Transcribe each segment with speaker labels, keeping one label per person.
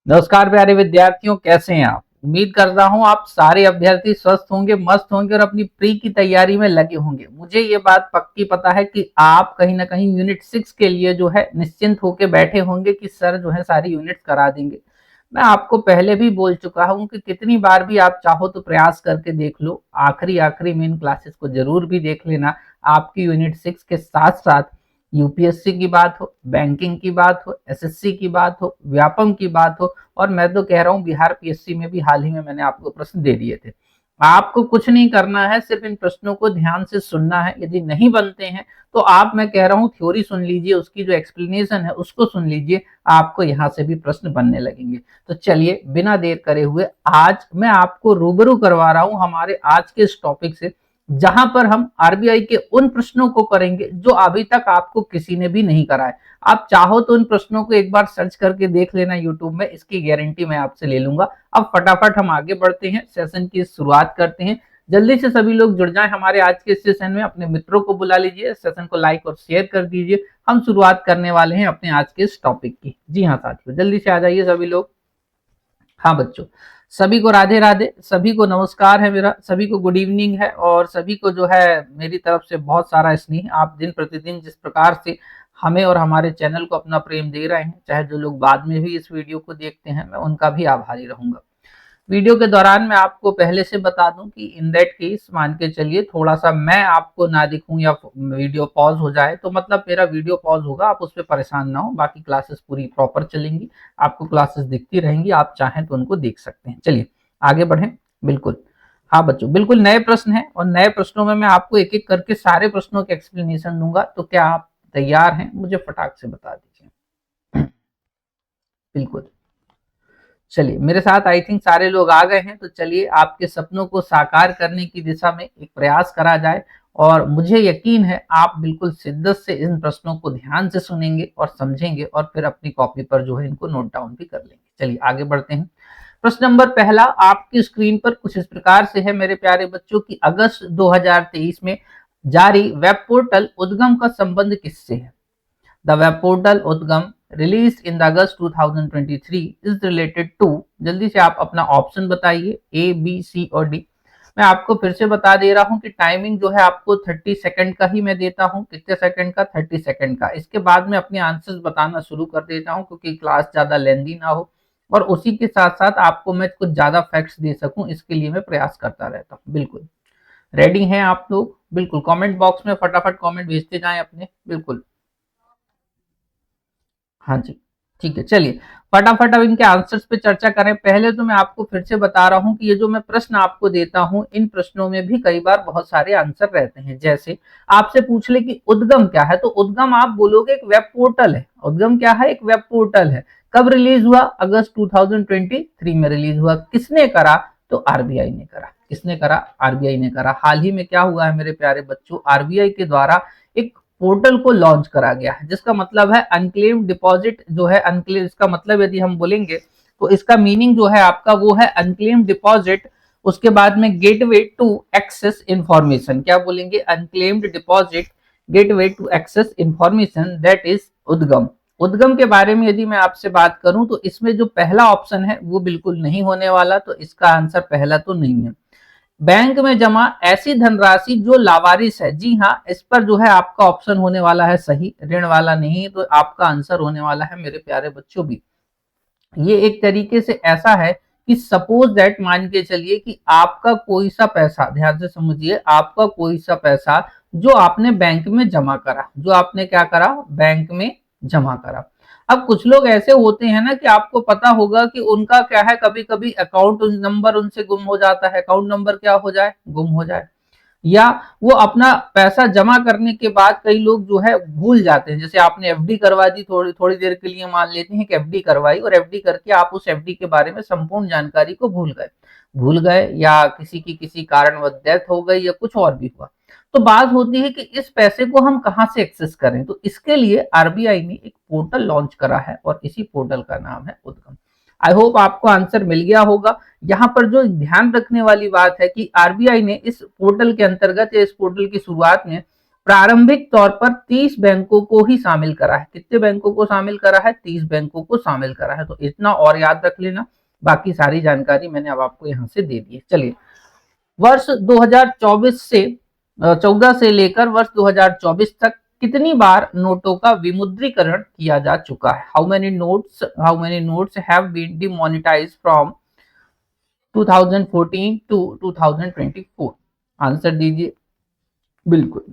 Speaker 1: नमस्कार प्यारे विद्यार्थियों, कैसे हैं आप। उम्मीद करता हूं आप सारे अभ्यर्थी स्वस्थ होंगे, मस्त होंगे और अपनी प्री की तैयारी में लगे होंगे। मुझे ये बात पक्की पता है कि आप कहीं ना कहीं यूनिट 6 के लिए जो है निश्चिंत होकर बैठे होंगे कि सर जो है सारी यूनिट्स करा देंगे। मैं आपको पहले भी बोल चुका हूं कि कितनी बार भी आप चाहो तो प्रयास करके देख लो, आखिरी आखिरी मेन क्लासेस को जरूर भी देख लेना। आपकी यूनिट 6 के साथ साथ यूपीएससी की बात हो, बैंकिंग की बात हो, एसएससी की बात हो, व्यापम की बात हो, और मैं तो कह रहा हूं बिहार पीएससी में भी हाल ही में मैंने आपको प्रश्न दे दिए थे। आपको कुछ नहीं करना है, सिर्फ इन प्रश्नों को ध्यान से सुनना है। यदि नहीं बनते हैं तो आप, मैं कह रहा हूं, थ्योरी सुन लीजिए, उसकी जो एक्सप्लेनेशन है उसको सुन लीजिए, आपको यहां से भी प्रश्न बनने लगेंगे। तो चलिए बिना देर करे हुए आज मैं आपको रूबरू करवा रहा हूं हमारे आज के इस टॉपिक से, जहां पर हम आरबीआई के उन प्रश्नों को करेंगे जो अभी तक आपको किसी ने भी नहीं कराए। आप चाहो तो उन प्रश्नों को एक बार सर्च करके देख लेना यूट्यूब में, इसकी गारंटी मैं आपसे ले लूंगा। अब फटाफट हम आगे बढ़ते हैं, सेशन की शुरुआत करते हैं। जल्दी से सभी लोग जुड़ जाएं हमारे आज के सेशन में, अपने मित्रों को बुला लीजिए, सेशन को लाइक और शेयर कर दीजिए। हम शुरुआत करने वाले हैं अपने आज के इस टॉपिक की। जी हाँ साथियों, जल्दी से आ जाइए सभी लोग। हाँ बच्चों, सभी को राधे राधे, सभी को नमस्कार है मेरा, सभी को गुड इवनिंग है, और सभी को जो है मेरी तरफ से बहुत सारा स्नेह। आप दिन प्रतिदिन जिस प्रकार से हमें और हमारे चैनल को अपना प्रेम दे रहे हैं, चाहे जो लोग बाद में भी इस वीडियो को देखते हैं, मैं उनका भी आभारी रहूंगा। वीडियो के दौरान मैं आपको पहले से बता दूं कि इन दैट केस मान के चलिए थोड़ा सा मैं आपको ना दिखूं या वीडियो पॉज हो जाए, तो मतलब मेरा वीडियो पॉज होगा, आप उस पर परेशान ना हो। बाकी क्लासेस पूरी प्रॉपर चलेंगी, आपको क्लासेस दिखती रहेंगी, आप चाहें तो उनको देख सकते हैं। चलिए आगे बढ़ें। बिल्कुल, हाँ बच्चों, बिल्कुल नए प्रश्न है, और नए प्रश्नों में मैं आपको एक एक करके सारे प्रश्नों के एक्सप्लेनेशन दूंगा। तो क्या आप तैयार हैं? मुझे फटाक से बता दीजिए। बिल्कुल, चलिए मेरे साथ आई थिंक सारे लोग आ गए हैं, तो चलिए आपके सपनों को साकार करने की दिशा में एक प्रयास करा जाए। और मुझे यकीन है आप बिल्कुल शिद्दत से इन प्रश्नों को ध्यान से सुनेंगे और समझेंगे, और फिर अपनी कॉपी पर जो है इनको नोट डाउन भी कर लेंगे। चलिए आगे बढ़ते हैं। प्रश्न नंबर पहला आपकी स्क्रीन पर कुछ इस प्रकार से है मेरे प्यारे बच्चों की, अगस्त 2023 में जारी वेब पोर्टल उद्गम का संबंध किससे है? The web portal Udgam released in the August 2023 is related to, जल्दी से आप अपना ऑप्शन बताइए, ए बी सी और डी। मैं आपको फिर से बता दे रहा हूं कि टाइमिंग जो है आपको 30 सेकंड का ही मैं देता हूं। कितने सेकंड का? 30 सेकंड का। इसके बाद में अपने आंसर्स बताना शुरू कर देता हूं, क्योंकि क्लास ज्यादा लेंदी ना हो और उसी के साथ साथ आपको मैं कुछ ज्यादा फैक्ट्स दे सकूं, इसके लिए मैं प्रयास करता रहता हूं। बिल्कुल रेडी हैं आप लोग? बिल्कुल कमेंट बॉक्स में फटाफट कमेंट भेजते जाएं अपने। बिल्कुल, हाँ जी, ठीक है। चलिए फटाफट अब इनके आंसर्स पे चर्चा करें। पहले तो मैं आपको फिर से बता रहा हूं कि ये जो मैं प्रश्न आपको देता हूं, इन प्रश्नों में भी कई बार बहुत सारे आंसर रहते हैं। जैसे आपसे पूछ ले कि उद्गम क्या है, तो उद्गम आप बोलोगे एक वेब पोर्टल है। उद्गम क्या है? एक वेब पोर्टल है। कब रिलीज हुआ? अगस्त 2023 में रिलीज हुआ। किसने करा? तो आरबीआई ने करा। किसने करा? आरबीआई ने करा। हाल ही में क्या हुआ है मेरे प्यारे बच्चों, आरबीआई के द्वारा एक पोर्टल को लॉन्च करा गया है, जिसका मतलब है अनक्लेम्ड डिपॉजिट जो है, अनक्लेम, इसका मतलब यदि हम बोलेंगे तो इसका मीनिंग जो है आपका वो है अनक्लेम्ड डिपॉजिट। उसके बाद में गेटवे टू एक्सेस इंफॉर्मेशन, क्या बोलेंगे? Unclaimed deposit gateway to access information, that is UDGAM. UDGAM के बारे में यदि मैं आपसे बात करूं तो इसमें जो पहला ऑप्शन है वो बिल्कुल नहीं होने वाला, तो इसका आंसर पहला तो नहीं है। बैंक में जमा ऐसी धनराशि जो लावारिस है, जी हाँ, इस पर जो है आपका ऑप्शन होने वाला है सही, ऋण वाला नहीं। तो आपका आंसर होने वाला है मेरे प्यारे बच्चों भी, ये एक तरीके से ऐसा है कि सपोज दैट, मान के चलिए कि आपका कोई सा पैसा, ध्यान से समझिए, आपका कोई सा पैसा जो आपने बैंक में जमा करा, जो आपने क्या करा? बैंक में जमा करा। अब कुछ लोग ऐसे होते हैं ना कि आपको पता होगा कि उनका क्या है, कभी कभी अकाउंट नंबर उनसे गुम हो जाता है, अकाउंट नंबर क्या हो जाए? गुम हो जाए। या वो अपना पैसा जमा करने के बाद कई लोग जो है भूल जाते हैं। जैसे आपने एफडी करवा दी, थोड़ी थोड़ी देर के लिए मान लेते हैं कि एफडी करवाई, और एफडी करके आप उस एफडी के बारे में संपूर्ण जानकारी को भूल गए, या किसी की किसी कारणवश डेथ हो गई, या कुछ और भी हुआ। तो बात होती है कि इस पैसे को हम कहां से एक्सेस करें, तो इसके लिए आरबीआई ने एक पोर्टल लॉन्च करा है, और इसी पोर्टल का नाम है उद्गम। आई होप आपको आंसर मिल गया होगा। यहाँ पर जो ध्यान रखने वाली बात है कि आरबीआई ने इस पोर्टल के अंतर्गत या इस पोर्टल की शुरुआत में प्रारंभिक तौर पर 30 बैंकों को ही शामिल करा है। कितने बैंकों को शामिल करा है? 30 बैंकों को शामिल करा है। तो इतना और याद रख लेना, बाकी सारी जानकारी मैंने अब आपको यहां से दे दी है। चलिए, वर्ष 2024 से 14 से लेकर वर्ष 2024 तक कितनी बार नोटों का विमुद्रीकरण किया जा चुका है? How many notes have been demonetized from 2014 to 2024? Answer दीजिए। बिल्कुल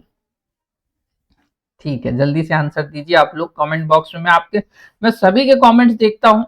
Speaker 1: ठीक है, जल्दी से आंसर दीजिए आप लोग कमेंट बॉक्स में। मैं सभी के कमेंट्स देखता हूं,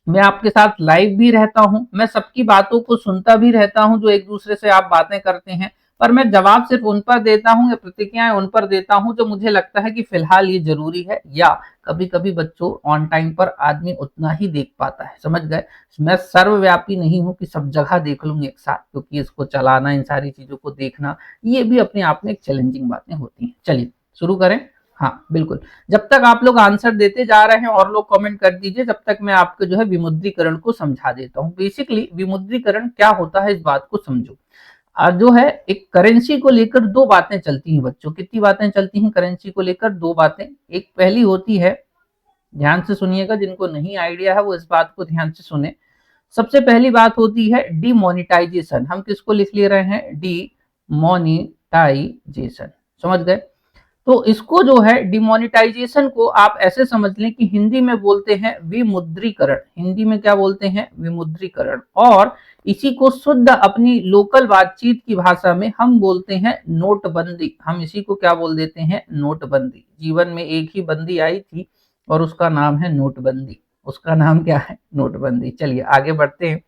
Speaker 1: मैं आपके साथ लाइव भी रहता हूं, मैं सबकी बातों को सुनता भी रहता हूं, जो एक दूसरे से आप बातें करते हैं, पर मैं जवाब सिर्फ उन पर देता हूं या प्रतिक्रियाएं उन पर देता हूं जो मुझे लगता है कि फिलहाल ये जरूरी है, या कभी कभी बच्चों ऑन टाइम पर आदमी उतना ही देख पाता है, समझ गए। मैं सर्वव्यापी नहीं हूं कि सब जगह देख लूंगी एक साथ, क्योंकि इसको चलाना, इन सारी चीजों को देखना, ये भी अपने आप में एक चैलेंजिंग बातें होती हैं। चलिए शुरू करें। हाँ बिल्कुल, जब तक आप लोग आंसर देते जा रहे हैं और लोग कमेंट कर दीजिए, जब तक मैं आपको जो है विमुद्रीकरण को समझा देता हूं। बेसिकली विमुद्रीकरण क्या होता है, इस बात को समझो। जो है एक करेंसी को लेकर दो बातें चलती हैं बच्चों। कितनी बातें चलती हैं करेंसी को लेकर? दो बातें। एक पहली होती है, ध्यान से सुनिएगा, जिनको नहीं आइडिया है वो इस बात को ध्यान से सुने। सबसे पहली बात होती है डीमोनिटाइजेशन। हम किसको लिख ले रहे हैं? डीमोनिटाइजेशन, समझ गए। तो इसको जो है डिमोनेटाइजेशन को आप ऐसे समझ लें कि हिंदी में बोलते हैं विमुद्रीकरण। हिंदी में क्या बोलते हैं? विमुद्रीकरण। और इसी को शुद्ध अपनी लोकल बातचीत की भाषा में हम बोलते हैं नोटबंदी। हम इसी को क्या बोल देते हैं? नोटबंदी। जीवन में एक ही बंदी आई थी और उसका नाम है नोटबंदी। उसका नाम क्या है? नोटबंदी। चलिए आगे बढ़ते हैं।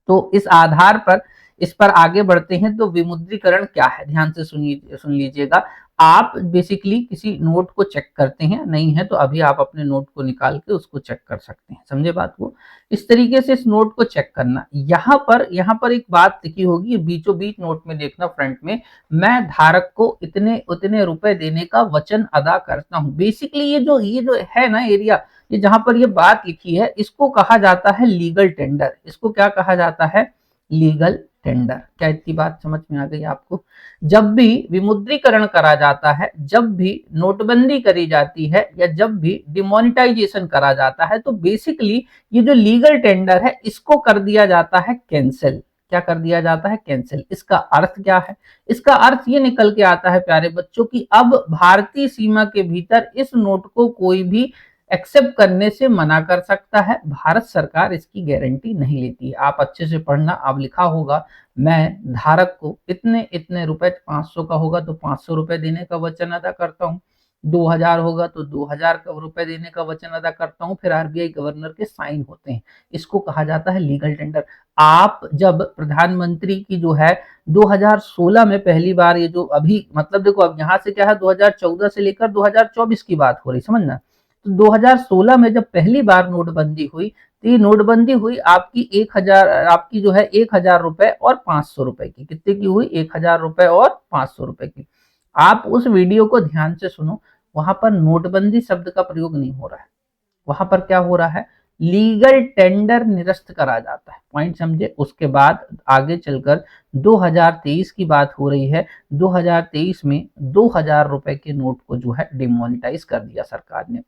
Speaker 1: तो इस आधार पर इस पर आगे बढ़ते हैं। तो विमुद्रीकरण क्या है, ध्यान से सुन लीजिएगा। आप बेसिकली किसी नोट को चेक करते हैं, नहीं है तो अभी आप अपने नोट को निकाल के उसको चेक कर सकते हैं, समझे बात को। इस तरीके से इस नोट को चेक करना। यहाँ पर एक बात लिखी होगी, बीचों बीच नोट में देखना फ्रंट में, मैं धारक को इतने उतने रुपए देने का वचन अदा करता हूं। बेसिकली ये जो है ना एरिया, ये जहां पर ये बात लिखी है, इसको कहा जाता है लीगल टेंडर। इसको क्या कहा जाता है? Legal tender. क्या इतनी बात समझ में आ गई आपको? जब भी विमुद्रीकरण करा जाता है, जब भी नोटबंदी करी जाती है, या जब भी डिमोनेटाइजेशन करा जाता है, तो बेसिकली ये जो लीगल टेंडर है इसको कर दिया जाता है कैंसिल। क्या कर दिया जाता है? कैंसिल। इसका अर्थ क्या है? इसका अर्थ ये निकल के आता है प्यारे बच्चों कि अब भारतीय सीमा के भीतर इस नोट को कोई भी एक्सेप्ट करने से मना कर सकता है। भारत सरकार इसकी गारंटी नहीं लेती है। आप अच्छे से पढ़ना, अब लिखा होगा मैं धारक को इतने इतने रुपए, 500 का होगा तो 500 रुपए देने का वचन अदा करता हूँ, 2000 होगा तो 2000 रुपए देने का वचन अदा करता हूँ, फिर आरबीआई गवर्नर के साइन होते हैं। इसको कहा जाता है लीगल टेंडर। आप जब प्रधानमंत्री की जो है 2016 में पहली बार, ये जो अभी मतलब देखो अब यहाँ से क्या है, 2014 से लेकर 2024 की बात हो रही, समझना। तो 2016 में जब पहली बार नोटबंदी हुई, तो ये नोटबंदी हुई आपकी 1000, आपकी जो है 1000 रुपए और 500 रुपए की। कितने की हुई? 1000 रुपए और 500 रुपए की। आप उस वीडियो को ध्यान से सुनो, वहां पर नोटबंदी शब्द का प्रयोग नहीं हो रहा है। वहां पर क्या हो रहा है? लीगल टेंडर निरस्त करा जाता है। पॉइंट समझे? उसके बाद आगे चलकर 2023 की बात हो रही है। 2023 में 2000 रुपए के नोट को जो है डिमोनेटाइज कर दिया सरकार ने।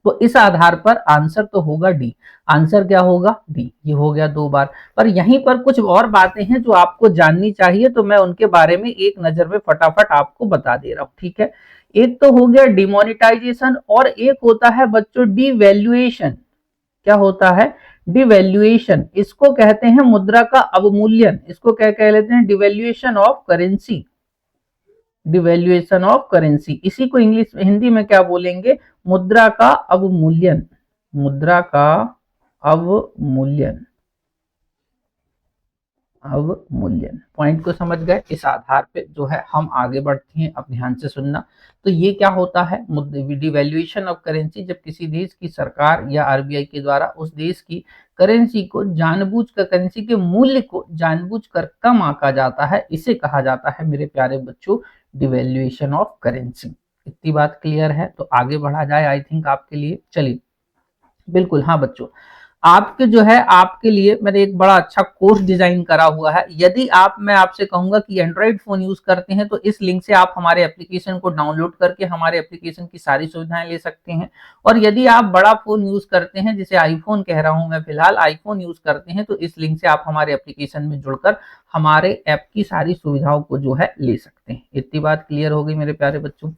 Speaker 1: तो इस आधार पर आंसर तो होगा डी। आंसर क्या होगा? डी। ये हो गया दो बार। पर यहीं पर कुछ और बातें हैं जो आपको जाननी चाहिए, तो मैं उनके बारे में एक नजर में फटाफट आपको बता दे रहा हूं, ठीक है। एक तो हो गया डिमोनेटाइजेशन, और एक होता है बच्चों डिवैल्यूएशन। क्या होता है? डिवैल्यूएशन। इसको कहते हैं मुद्रा का अवमूल्यन। इसको क्या कह लेते हैं? Devaluation of currency. Devaluation of currency, इसी को इंग्लिश हिंदी में क्या बोलेंगे? मुद्रा का अवमूल्यन। मुद्रा का अवमूल्यन। अवमूल्यन। पॉइंट को समझ गए? इस आधार पे जो है हम आगे बढ़ते हैं, अब ध्यान से सुनना। तो ये क्या होता है? डिवैल्यूएशन ऑफ करेंसी, जब किसी देश की सरकार या आरबीआई के द्वारा उस देश की करेंसी को जानबूझकर, करेंसी के मूल्य को जानबूझकर कम आंका जाता है, इसे कहा जाता है मेरे प्यारे बच्चों डिवैल्यूएशन ऑफ करेंसी। इतनी बात क्लियर है? तो आगे बढ़ा जाए आई थिंक आपके लिए। चलिए बिल्कुल, हाँ बच्चों, आपके जो है आपके लिए मैंने एक बड़ा अच्छा कोर्स डिजाइन करा हुआ है। यदि मैं आपसे कहूंगा कि एंड्रॉइड फोन यूज करते हैं तो इस लिंक से आप हमारे एप्लीकेशन को डाउनलोड करके हमारे एप्लीकेशन की सारी सुविधाएं ले सकते हैं। और यदि आप बड़ा फोन यूज करते हैं, जिसे आईफोन कह रहा हूं मैं, फिलहाल आईफोन यूज करते हैं, तो इस लिंक से आप हमारे एप्लीकेशन में जुड़कर हमारे ऐप की सारी सुविधाओं को जो है ले सकते हैं। इतनी बात क्लियर हो गई मेरे प्यारे बच्चों।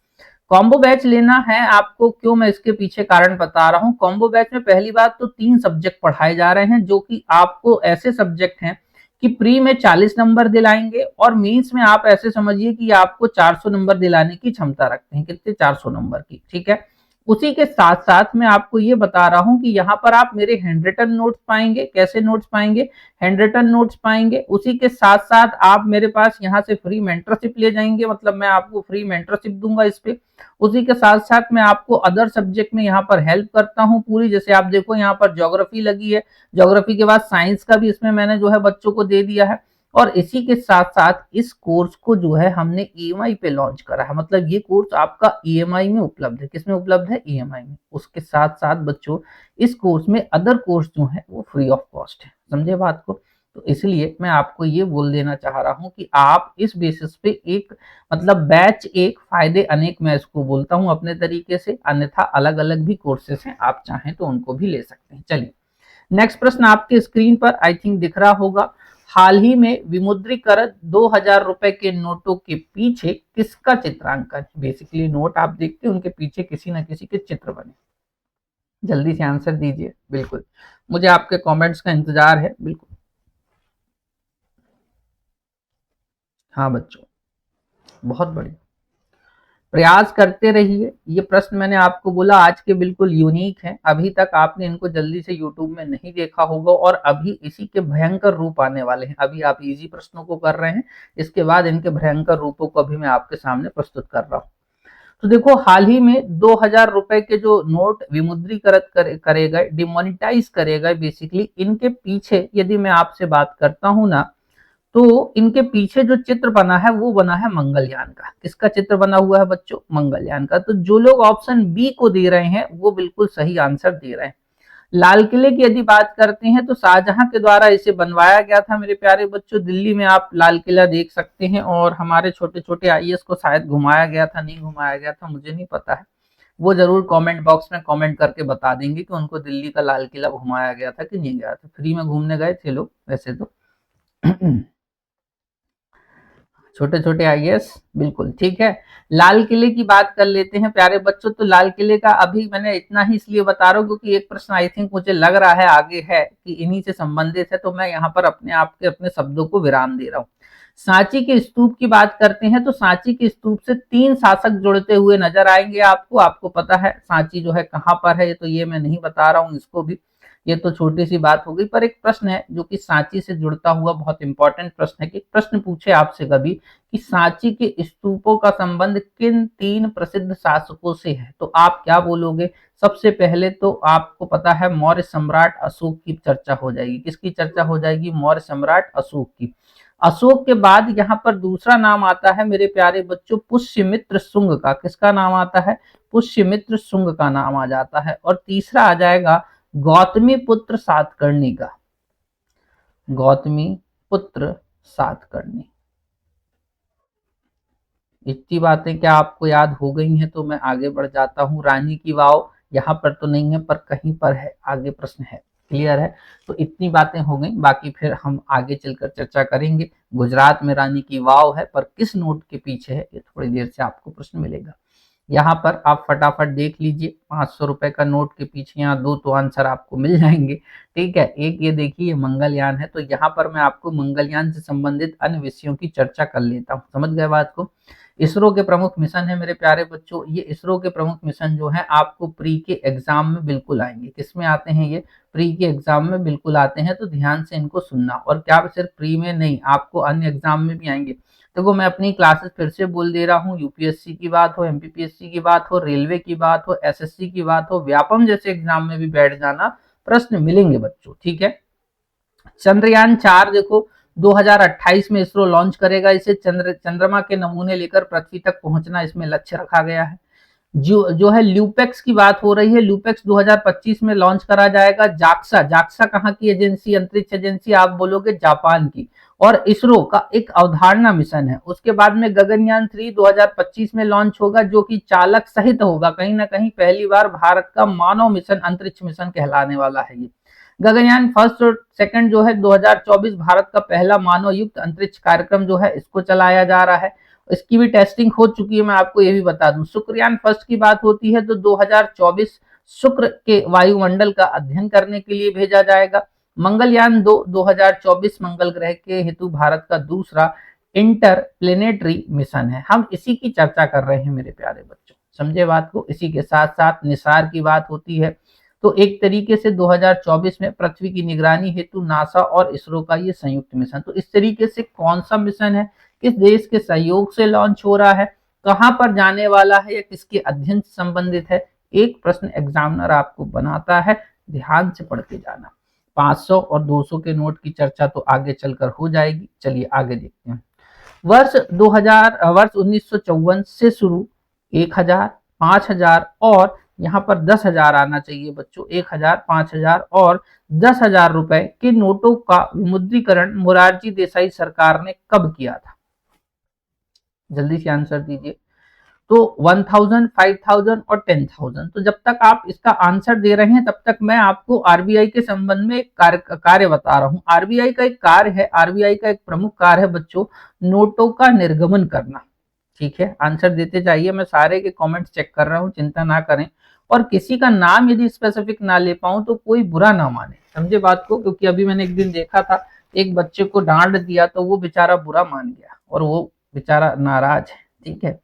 Speaker 1: कॉम्बो बैच लेना है आपको, क्यों, मैं इसके पीछे कारण बता रहा हूं। कॉम्बो बैच में पहली बात तो 3 सब्जेक्ट पढ़ाए जा रहे हैं, जो कि आपको ऐसे सब्जेक्ट हैं कि प्री में 40 नंबर दिलाएंगे और मीन्स में आप ऐसे समझिए कि आपको 400 नंबर दिलाने की क्षमता रखते हैं। कितने? 400 नंबर की, ठीक है। उसी के साथ साथ मैं आपको ये बता रहा हूं कि यहाँ पर आप मेरे हैंड रिटन नोट्स पाएंगे। कैसे नोट्स पाएंगे? हैंड रिटन नोट्स पाएंगे। उसी के साथ साथ आप मेरे पास यहाँ से फ्री मेंटरशिप ले जाएंगे, मतलब मैं आपको फ्री मेंटरशिप दूंगा इस पे। उसी के साथ साथ मैं आपको अदर सब्जेक्ट में यहाँ पर हेल्प करता हूँ पूरी। जैसे आप देखो यहाँ पर ज्योग्राफी लगी है, ज्योग्राफी के बाद साइंस का भी इसमें मैंने जो है बच्चों को दे दिया है। और इसी के साथ साथ इस कोर्स को जो है हमने ईएमआई पे लॉन्च करा है, मतलब ये कोर्स आपका ईएमआई में उपलब्ध है। किसमें उपलब्ध है? ईएमआई में। उसके साथ साथ बच्चों इस कोर्स में अदर कोर्स जो है वो फ्री ऑफ कॉस्ट है। समझे बात को? तो इसलिए मैं आपको ये बोल देना चाह रहा हूं कि आप इस बेसिस पे एक, मतलब बैच एक फायदे अनेक, मैं इसको बोलता हूं अपने तरीके से। अन्यथा अलग अलग भी कोर्सेस हैं, आप चाहें तो उनको भी ले सकते हैं। चलिए नेक्स्ट प्रश्न आपके स्क्रीन पर आई थिंक दिख रहा होगा। हाल ही में विमुद्रीकृत 2000 रुपए के नोटों के पीछे किसका चित्रांकन? बेसिकली नोट आप देखते हैं, उनके पीछे किसी न किसी के चित्र बने। जल्दी से आंसर दीजिए। बिल्कुल, मुझे आपके कमेंट्स का इंतजार है। बिल्कुल, हाँ बच्चों, बहुत बढ़िया, प्रयास करते रहिए। ये प्रश्न मैंने आपको बोला आज के बिल्कुल यूनिक हैं। अभी तक आपने इनको जल्दी से यूट्यूब में नहीं देखा होगा और अभी इसी के भयंकर रूप आने वाले हैं। अभी आप इजी प्रश्नों को कर रहे हैं, इसके बाद इनके भयंकर रूपों को अभी मैं आपके सामने प्रस्तुत कर रहा हूँ। तो देखो, हाल ही में 2000 रुपए के जो नोट विमुद्रीकृत करे गए, डिमोनिटाइज करे गए, बेसिकली इनके पीछे यदि मैं आपसे बात करता हूं ना, तो इनके पीछे जो चित्र बना है वो बना है मंगलयान का। किसका चित्र बना हुआ है बच्चों? मंगलयान का। तो जो लोग ऑप्शन बी को दे रहे हैं वो बिल्कुल सही आंसर दे रहे हैं। लाल किले की यदि बात करते हैं तो शाहजहां के द्वारा इसे बनवाया गया था मेरे प्यारे बच्चों। दिल्ली में आप लाल किला देख सकते हैं और हमारे छोटे छोटे आईएएस को शायद घुमाया गया था, नहीं घुमाया गया था, मुझे नहीं पता है। वो जरूर कमेंट बॉक्स में कमेंट करके बता देंगे कि उनको दिल्ली का लाल किला घुमाया गया था कि नहीं गया था। फ्री में घूमने गए थे लोग वैसे तो। छोटे छोटे आईएएस, बिल्कुल ठीक है। लाल किले की बात कर लेते हैं प्यारे बच्चों। तो लाल किले का अभी मैंने इतना ही इसलिए बता रहा हूँ क्योंकि एक प्रश्न आई थिंक मुझे लग रहा है आगे है कि इन्हीं से संबंधित है, तो मैं यहाँ पर अपने आप के अपने शब्दों को विराम दे रहा हूँ। सांची के स्तूप की बात करते हैं तो सांची के स्तूप से 3 शासक जुड़ते हुए नजर आएंगे आपको। आपको पता है सांची जो है कहाँ पर है, तो ये मैं नहीं बता रहा हूँ इसको भी, ये तो छोटी सी बात हो गई। पर एक प्रश्न है जो कि सांची से जुड़ता हुआ बहुत इंपॉर्टेंट प्रश्न है कि प्रश्न पूछे आपसे कभी कि सांची के स्तूपों का संबंध किन 3 प्रसिद्ध शासकों से है, तो आप क्या बोलोगे? सबसे पहले तो आपको पता है मौर्य सम्राट अशोक की चर्चा हो जाएगी। किसकी चर्चा हो जाएगी? मौर्य सम्राट अशोक की। अशोक के बाद यहाँ पर दूसरा नाम आता है मेरे प्यारे बच्चों पुष्यमित्र शुंग का। किसका नाम आता है? पुष्यमित्र शुंग का नाम आ जाता है। और तीसरा आ जाएगा गौतमी पुत्र सातकर्णी का। गौतमी पुत्र सातकर्णी। इतनी बातें क्या आपको याद हो गई हैं? तो मैं आगे बढ़ जाता हूं। रानी की वाव यहाँ पर तो नहीं है पर कहीं पर है, आगे प्रश्न है। क्लियर है? तो इतनी बातें हो गई, बाकी फिर हम आगे चलकर चर्चा करेंगे। गुजरात में रानी की वाव है, पर किस नोट के पीछे है ये थोड़ी देर से आपको प्रश्न मिलेगा। यहाँ पर आप फटाफट देख लीजिए, 500 रुपए का नोट के पीछे यहाँ 2 तो आंसर आपको मिल जाएंगे। ठीक है, एक ये देखिए मंगलयान है, तो यहाँ पर मैं आपको मंगलयान से संबंधित अन्य विषयों की चर्चा कर लेता हूँ। समझ गए बात को? इसरो के प्रमुख मिशन है मेरे प्यारे बच्चों। ये इसरो के प्रमुख मिशन जो है आपको प्री के एग्जाम में बिल्कुल आएंगे। किसमें आते हैं ये? प्री के एग्जाम में बिल्कुल आते हैं, तो ध्यान से इनको सुनना। और क्या सिर्फ प्री में नहीं, आपको अन्य एग्जाम में भी आएंगे। देखो मैं अपनी क्लासेस फिर से बोल दे रहा हूँ, यूपीएससी की बात हो, एमपीपीएससी की बात हो, रेलवे की बात हो, एसएससी की बात हो, व्यापम जैसे एग्जाम में भी बैठ जाना, प्रश्न मिलेंगे बच्चों। ठीक है। चंद्रयान 4 देखो 2028 में इसरो लॉन्च करेगा इसे। चंद्रमा के नमूने लेकर पृथ्वी तक पहुंचना इसमें लक्ष्य रखा गया है। जो है ल्यूपेक्स की बात हो रही है, ल्यूपेक्स 2025 में लॉन्च करा जाएगा। जाक्सा, जाक्सा कहाँ की एजेंसी, अंतरिक्ष एजेंसी, आप बोलोगे जापान की। और इसरो का एक अवधारणा मिशन है। उसके बाद में गगनयान 3 2025 में लॉन्च होगा, जो कि चालक सहित होगा। कहीं ना कहीं पहली बार भारत का मानव मिशन अंतरिक्ष मिशन कहलाने वाला है ये। गगनयान फर्स्ट और सेकंड जो है 2024 भारत का पहला मानव युक्त अंतरिक्ष कार्यक्रम जो है इसको चलाया जा रहा है। इसकी भी टेस्टिंग हो चुकी है, मैं आपको ये भी बता दूं। शुक्रयान फर्स्ट की बात होती है तो 2024 शुक्र के वायुमंडल का अध्ययन करने के लिए भेजा जाएगा। मंगलयान 2 2024 मंगल ग्रह के हेतु भारत का दूसरा इंटर प्लेनेटरी मिशन है। हम इसी की चर्चा कर रहे हैं मेरे प्यारे बच्चों, समझे बात को। इसी के साथ साथ निसार की बात होती है तो एक तरीके से 2024 में पृथ्वी की निगरानी हेतु नासा और इसरो का ये संयुक्त मिशन। तो इस तरीके से कौन सा मिशन है, किस देश के सहयोग से लॉन्च हो रहा है, कहां पर जाने वाला है या किसके अध्ययन से संबंधित है, एक प्रश्न एग्जामिनर आपको बनाता है। ध्यान से पढ़ के जाना। 500 और 200 के नोट की चर्चा तो आगे चलकर हो जाएगी। चलिए आगे देखते हैं। वर्ष 1954 से शुरू 1000, 5000 और यहाँ पर 10,000 आना चाहिए बच्चों। 1000, 5000 और 10,000 रुपए के नोटों का विमुद्रीकरण मोरारजी देसाई सरकार ने कब किया था? जल्दी से आंसर दीजिए। तो 1000, 5000 और 10,000। तो जब तक आप इसका आंसर दे रहे हैं तब तक मैं आपको आरबीआई के संबंध में एक कार्य बता रहा हूं। आरबीआई का एक कार्य है, आरबीआई का एक प्रमुख कार्य है बच्चों, नोटों का निर्गमन करना। ठीक है, आंसर देते जाइए, मैं सारे के कमेंट चेक कर रहा हूं, चिंता ना करें। और किसी का नाम यदि स्पेसिफिक ना ले पाऊं तो कोई बुरा ना माने, समझे बात को। क्योंकि अभी मैंने एक दिन देखा था, एक बच्चे को डांट दिया तो वो बेचारा बुरा मान गया और वो बेचारा नाराज है। ठीक है,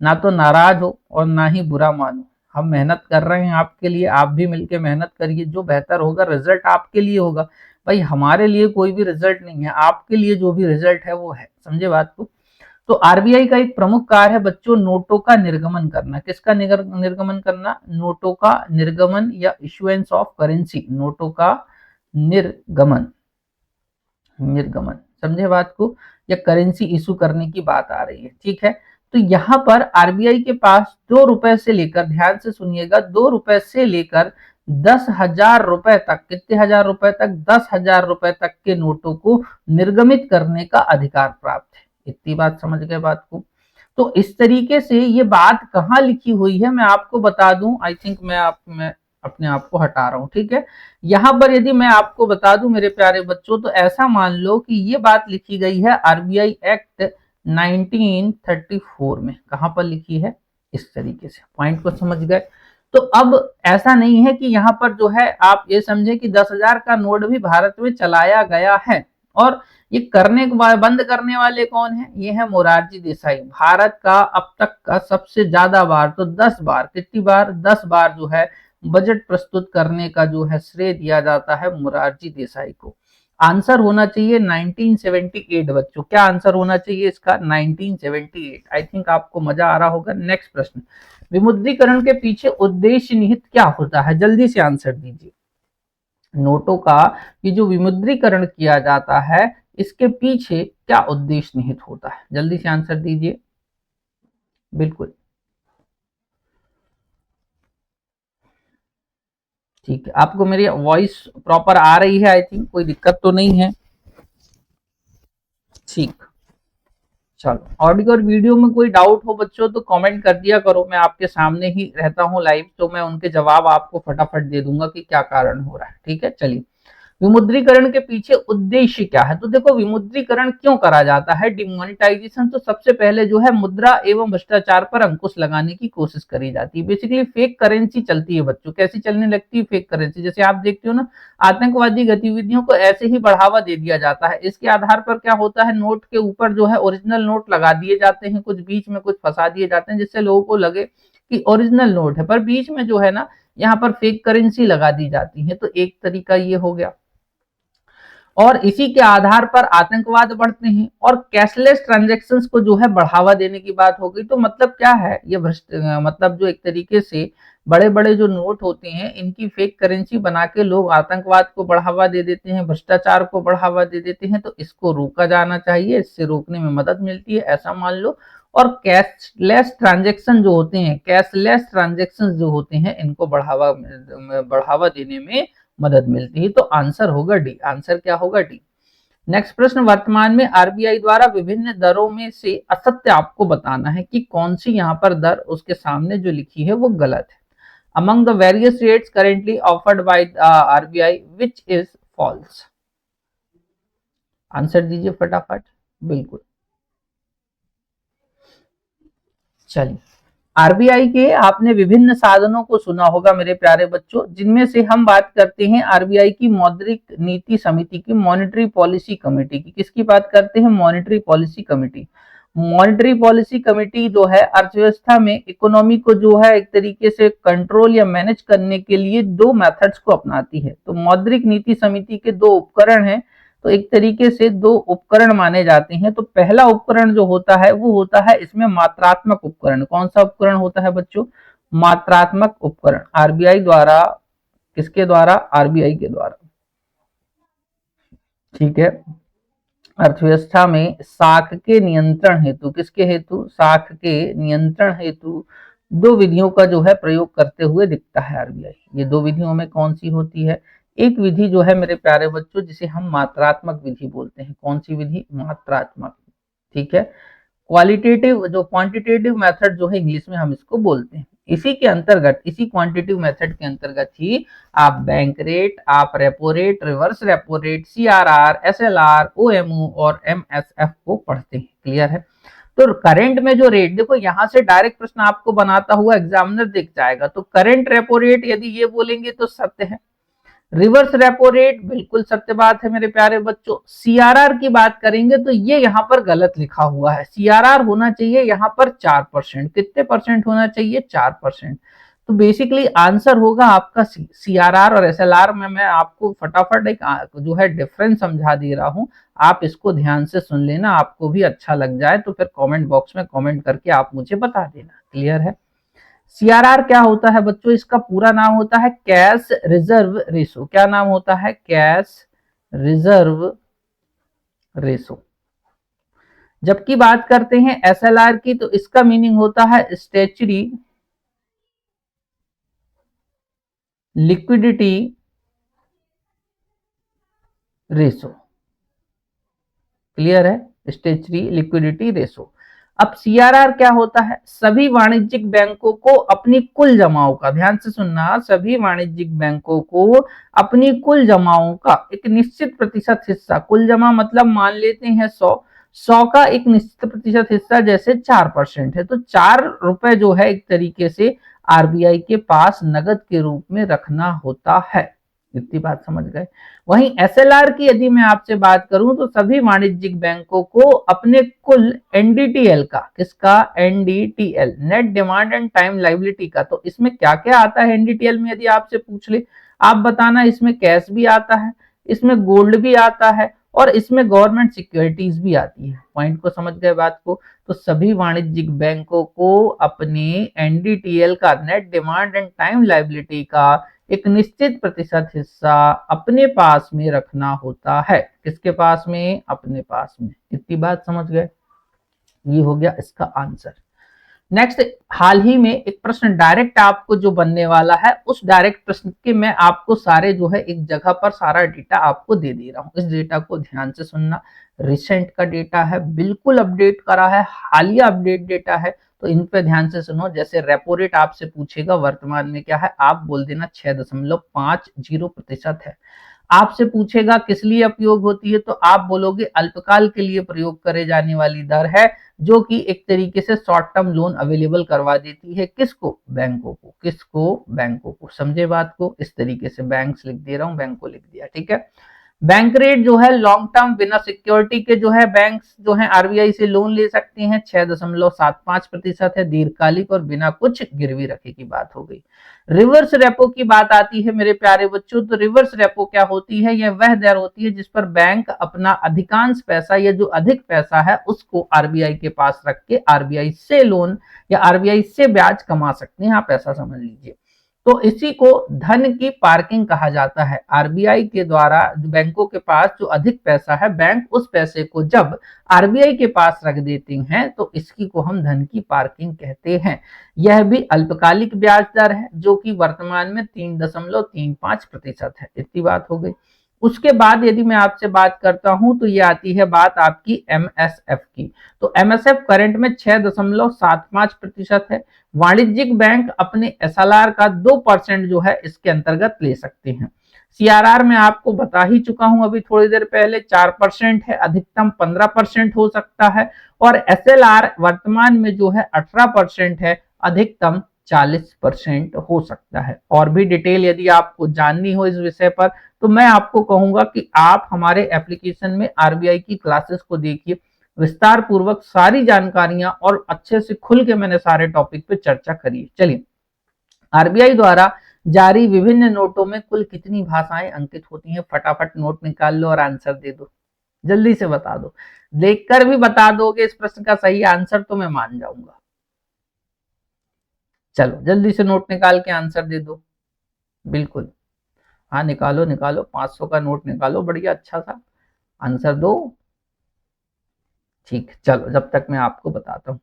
Speaker 1: ना तो नाराज हो और ना ही बुरा मानो। हम मेहनत कर रहे हैं आपके लिए, आप भी मिलके मेहनत करिए, जो बेहतर होगा रिजल्ट आपके लिए होगा। भाई हमारे लिए कोई भी रिजल्ट नहीं है, आपके लिए जो भी रिजल्ट है वो है, समझे बात को। तो आरबीआई का एक प्रमुख कार्य है बच्चों नोटों का निर्गमन करना। किसका निर्गमन करना? नोटों का निर्गमन या इशुएंस ऑफ करेंसी, नोटों का निर्गमन, निर्गमन, समझे बात को, या करेंसी इशू करने की बात आ रही है। ठीक है, तो यहाँ पर आरबीआई के पास 2 रुपए से लेकर, ध्यान से सुनिएगा, 2 रुपए से लेकर 10,000 रुपए तक, कितने हजार रुपए तक? 10,000 रुपए तक के नोटों को निर्गमित करने का अधिकार प्राप्त है। इतनी बात समझ गए बात को। तो इस तरीके से ये बात कहाँ लिखी हुई है मैं आपको बता दूं। आई थिंक मैं अपने आप को हटा रहा हूं। ठीक है, यहां पर यदि मैं आपको बता दूं मेरे प्यारे बच्चों, तो ऐसा मान लो कि ये बात लिखी गई है आरबीआई एक्ट 1934 में। कहां पर लिखी है? इस तरीके से, पॉइंट को समझ गए। तो अब ऐसा नहीं है कि यहाँ पर जो है आप ये समझे कि 10,000 का नोट भी भारत में चलाया गया है। और ये बंद करने वाले कौन है? ये है मोरारजी देसाई। भारत का अब तक का सबसे ज्यादा बार, तो 10 बार, कितनी बार? 10 बार जो है बजट प्रस्तुत करने का जो है श्रेय दिया जाता है मोरारजी देसाई को। आंसर होना चाहिए 1978 बच्चों। क्या आंसर होना चाहिए इसका? 1978। आई थिंक आपको मजा आ रहा होगा। नेक्स्ट प्रश्न, विमुद्रीकरण के पीछे उद्देश्य निहित क्या होता है? जल्दी से आंसर दीजिए। नोटों का ये जो विमुद्रीकरण किया जाता है, इसके पीछे क्या उद्देश्य निहित होता है? जल्दी से आंसर दीजिए। बिल्कुल ठीक है, आपको मेरी वॉइस प्रॉपर आ रही है? आई थिंक कोई दिक्कत तो नहीं है। ठीक, चलो, ऑडियो और वीडियो में कोई डाउट हो बच्चों तो कमेंट कर दिया करो। मैं आपके सामने ही रहता हूँ लाइव, तो मैं उनके जवाब आपको फटाफट दे दूंगा कि क्या कारण हो रहा है। ठीक है, चलिए, विमुद्रीकरण के पीछे उद्देश्य क्या है? तो देखो, विमुद्रीकरण क्यों करा जाता है? डिमोनेटाइजेशन। तो सबसे पहले जो है मुद्रा एवं भ्रष्टाचार पर अंकुश लगाने की कोशिश करी जाती है। बेसिकली फेक करेंसी चलती है बच्चों। कैसी चलने लगती है? Fake currency. जैसे आप देखते हो ना, आतंकवादी गतिविधियों को ऐसे ही बढ़ावा दे दिया जाता है। इसके आधार पर क्या होता है, नोट के ऊपर जो है ओरिजिनल नोट लगा दिए जाते हैं, कुछ बीच में कुछ फंसा दिए जाते हैं, जिससे लोगों को लगे कि ओरिजिनल नोट है, पर बीच में जो है ना यहाँ पर फेक करेंसी लगा दी जाती है। तो एक तरीका ये हो गया। और इसी के आधार पर आतंकवाद बढ़ते हैं और कैशलेस ट्रांजैक्शंस को जो है बढ़ावा देने की बात हो गई। तो मतलब क्या है ये मतलब जो एक तरीके से बड़े बड़े जो नोट होते हैं, इनकी फेक करेंसी बना के लोग आतंकवाद को बढ़ावा दे देते हैं, भ्रष्टाचार को बढ़ावा दे देते हैं। तो इसको रोका जाना चाहिए, इससे रोकने में मदद मिलती है, ऐसा मान लो। और कैशलेस ट्रांजेक्शन जो होते हैं, कैशलेस ट्रांजेक्शन जो होते हैं, इनको बढ़ावा देने में मदद मिलती है। तो आंसर होगा डी। आंसर क्या होगा? डी। नेक्स्ट प्रश्न, वर्तमान में आरबीआई द्वारा विभिन्न दरों में से असत्य आपको बताना है कि कौन सी यहाँ पर दर उसके सामने जो लिखी है वो गलत है। Among the various rates currently offered by RBI which is false. Answer दीजिए फटाफट। बिल्कुल, चलिए, आरबीआई के आपने विभिन्न साधनों को सुना होगा मेरे प्यारे बच्चों, जिनमें से हम बात करते हैं आरबीआई की मौद्रिक नीति समिति की, मॉनेटरी पॉलिसी कमेटी की। किसकी बात करते हैं? Monetary policy committee. Monetary policy committee जो है अर्थव्यवस्था में इकोनॉमी को जो है एक तरीके से कंट्रोल या मैनेज करने के लिए दो मेथड्स को अपनाती है। तो मौद्रिक नीति समिति के दो उपकरण हैं, तो एक तरीके से दो उपकरण माने जाते हैं। तो पहला उपकरण जो होता है वो होता है इसमें मात्रात्मक उपकरण। कौन सा उपकरण होता है बच्चों? मात्रात्मक उपकरण। आरबीआई द्वारा, किसके द्वारा? आरबीआई के द्वारा, ठीक है। अर्थव्यवस्था में साख के नियंत्रण हेतु, किसके हेतु? साख के नियंत्रण हेतु दो विधियों का जो है प्रयोग करते हुए दिखता है आरबीआई। ये दो विधियों में कौन सी होती है? एक विधि जो है मेरे प्यारे बच्चों जिसे हम मात्रात्मक विधि बोलते हैं। कौन सी विधि? मात्रात्मक, ठीक है। क्वालिटेटिव जो क्वांटिटेटिव मेथड जो है इंग्लिश में हम इसको बोलते हैं। इसी के अंतर्गत, इसी क्वांटिटेटिव मेथड के अंतर्गत ही आप बैंक रेट, आप repo rate, reverse repo rate, CRR, SLR, OMO और एमएसएफ को पढ़ते हैं। क्लियर है? तो करंट में जो रेट, देखो यहां से डायरेक्ट प्रश्न आपको बनाता हुआ एग्जामिनर दिख जाएगा। तो करंट रेपो रेट यदि ये बोलेंगे तो सत्य है। रिवर्स रेपो रेट बिल्कुल सत्य बात है मेरे प्यारे बच्चों। सीआरआर की बात करेंगे तो ये यहाँ पर गलत लिखा हुआ है। सीआरआर होना चाहिए यहाँ पर 4%। कितने परसेंट होना चाहिए? 4%। तो बेसिकली आंसर होगा आपका सी। सीआरआर और एसएलआर में मैं आपको फटाफट एक जो है डिफरेंस समझा दे रहा हूं, आप इसको ध्यान से सुन लेना। आपको भी अच्छा लग जाए तो फिर कमेंट बॉक्स में कमेंट करके आप मुझे बता देना। क्लियर है? सीआरआर क्या होता है बच्चों? इसका पूरा नाम होता है कैश रिजर्व रेशो। क्या नाम होता है? Cash reserve ratio. जबकि बात करते हैं एसएलआर की तो इसका मीनिंग होता है स्टैच्यूटरी लिक्विडिटी रेशो। क्लियर है? Statutory liquidity ratio. अब सीआरआर क्या होता है? सभी वाणिज्यिक बैंकों को अपनी कुल जमाओं का, ध्यान से सुनना, सभी वाणिज्यिक बैंकों को अपनी कुल जमाओं का एक निश्चित प्रतिशत हिस्सा, कुल जमा मतलब मान लेते हैं 100 का एक निश्चित प्रतिशत हिस्सा जैसे 4% है, तो 4 रुपए जो है एक तरीके से आरबीआई के पास नगद के रूप में रखना होता है। इतनी बात समझ गए? वहीं एसएलआर की यदि मैं आपसे बात करूं तो सभी वाणिज्यिक बैंकों को अपने कुल एनडीटीएल का, किसका? NDTL, net demand and time liability का। तो इसमें क्या क्या आता है एनडीटीएल में? यदि आपसे पूछ ले, आप बताना। इसमें कैश भी आता है, इसमें गोल्ड भी आता है और इसमें गवर्नमेंट सिक्योरिटीज भी आती है। पॉइंट को समझ गए बात को? तो सभी वाणिज्यिक बैंकों को अपने एनडीटीएल का, net demand and time liability का एक निश्चित प्रतिशत हिस्सा अपने पास में रखना होता है। किसके पास में? अपने पास में। इतनी बात समझ गए? ये हो गया इसका आंसर। नेक्स्ट, हाल ही में एक प्रश्न डायरेक्ट आपको जो बनने वाला है, उस डायरेक्ट प्रश्न के मैं आपको सारे जो है एक जगह पर सारा डेटा आपको दे दे रहा हूं। इस डेटा को ध्यान से सुनना। रिसेंट का डेटा है, बिल्कुल अपडेट करा है, हालिया अपडेट डेटा है, तो इन पे ध्यान से सुनो। जैसे रेपो रेट आपसे पूछेगा वर्तमान में क्या है, आप बोल देना 6.50% है। आपसे पूछेगा किस लिए उपयोग होती है, तो आप बोलोगे अल्पकाल के लिए प्रयोग करे जाने वाली दर है, जो कि एक तरीके से शॉर्ट टर्म लोन अवेलेबल करवा देती है। किसको? बैंकों को। किसको? बैंकों को। समझे बात को? इस तरीके से बैंक्स लिख दे रहा हूं, बैंक को लिख दिया, ठीक है। बैंक रेट जो है लॉन्ग टर्म बिना सिक्योरिटी के जो है बैंक्स जो है आरबीआई से लोन ले सकते हैं, 6.75% है। दीर्घकालिक और बिना कुछ गिरवी रखे की बात हो गई। रिवर्स रेपो की बात आती है मेरे प्यारे बच्चों, तो रिवर्स रेपो क्या होती है? यह वह दर होती है जिस पर बैंक अपना अधिकांश पैसा या जो अधिक पैसा है उसको आरबीआई के पास रख के आरबीआई से लोन या आरबीआई से ब्याज कमा सकते हैं। आप ऐसा समझ लीजिए। तो इसी को धन की पार्किंग कहा जाता है। आरबीआई के द्वारा बैंकों के पास जो अधिक पैसा है, बैंक उस पैसे को जब आरबीआई के पास रख देते हैं तो इसकी को हम धन की पार्किंग कहते हैं। यह भी अल्पकालिक ब्याज दर है जो कि वर्तमान में 3.35% है। इतनी बात हो गई। उसके बाद यदि मैं आपसे बात करता हूं तो ये आती है बात आपकी एमएसएफ की। तो एमएसएफ करंट में 6.75% है। वाणिज्यिक बैंक अपने एसएलआर का 2% जो है इसके अंतर्गत ले सकते हैं। सीआरआर में आपको बता ही चुका हूं अभी थोड़ी देर पहले, 4% है, अधिकतम 15% हो सकता है। और एसएलआर वर्तमान में जो है 18% है, अधिकतम 40% हो सकता है। और भी डिटेल यदि आपको जाननी हो इस विषय पर तो मैं आपको कहूंगा कि आप हमारे एप्लीकेशन में आरबीआई की क्लासेस को देखिए, विस्तार पूर्वक सारी जानकारियां और अच्छे से खुल के मैंने सारे टॉपिक पे चर्चा करी है। चलिए, आरबीआई द्वारा जारी विभिन्न नोटों में कुल कितनी भाषाएं अंकित होती हैं? फटाफट नोट निकाल लो और आंसर दे दो, जल्दी से बता दो। देखकर भी बता दोगे इस प्रश्न का सही आंसर तो मैं मान जाऊंगा। चलो जल्दी से नोट निकाल के आंसर दे दो। बिल्कुल, हाँ निकालो निकालो, 500 का नोट निकालो, बढ़िया अच्छा सा आंसर दो। ठीक, चलो जब तक मैं आपको बताता हूँ।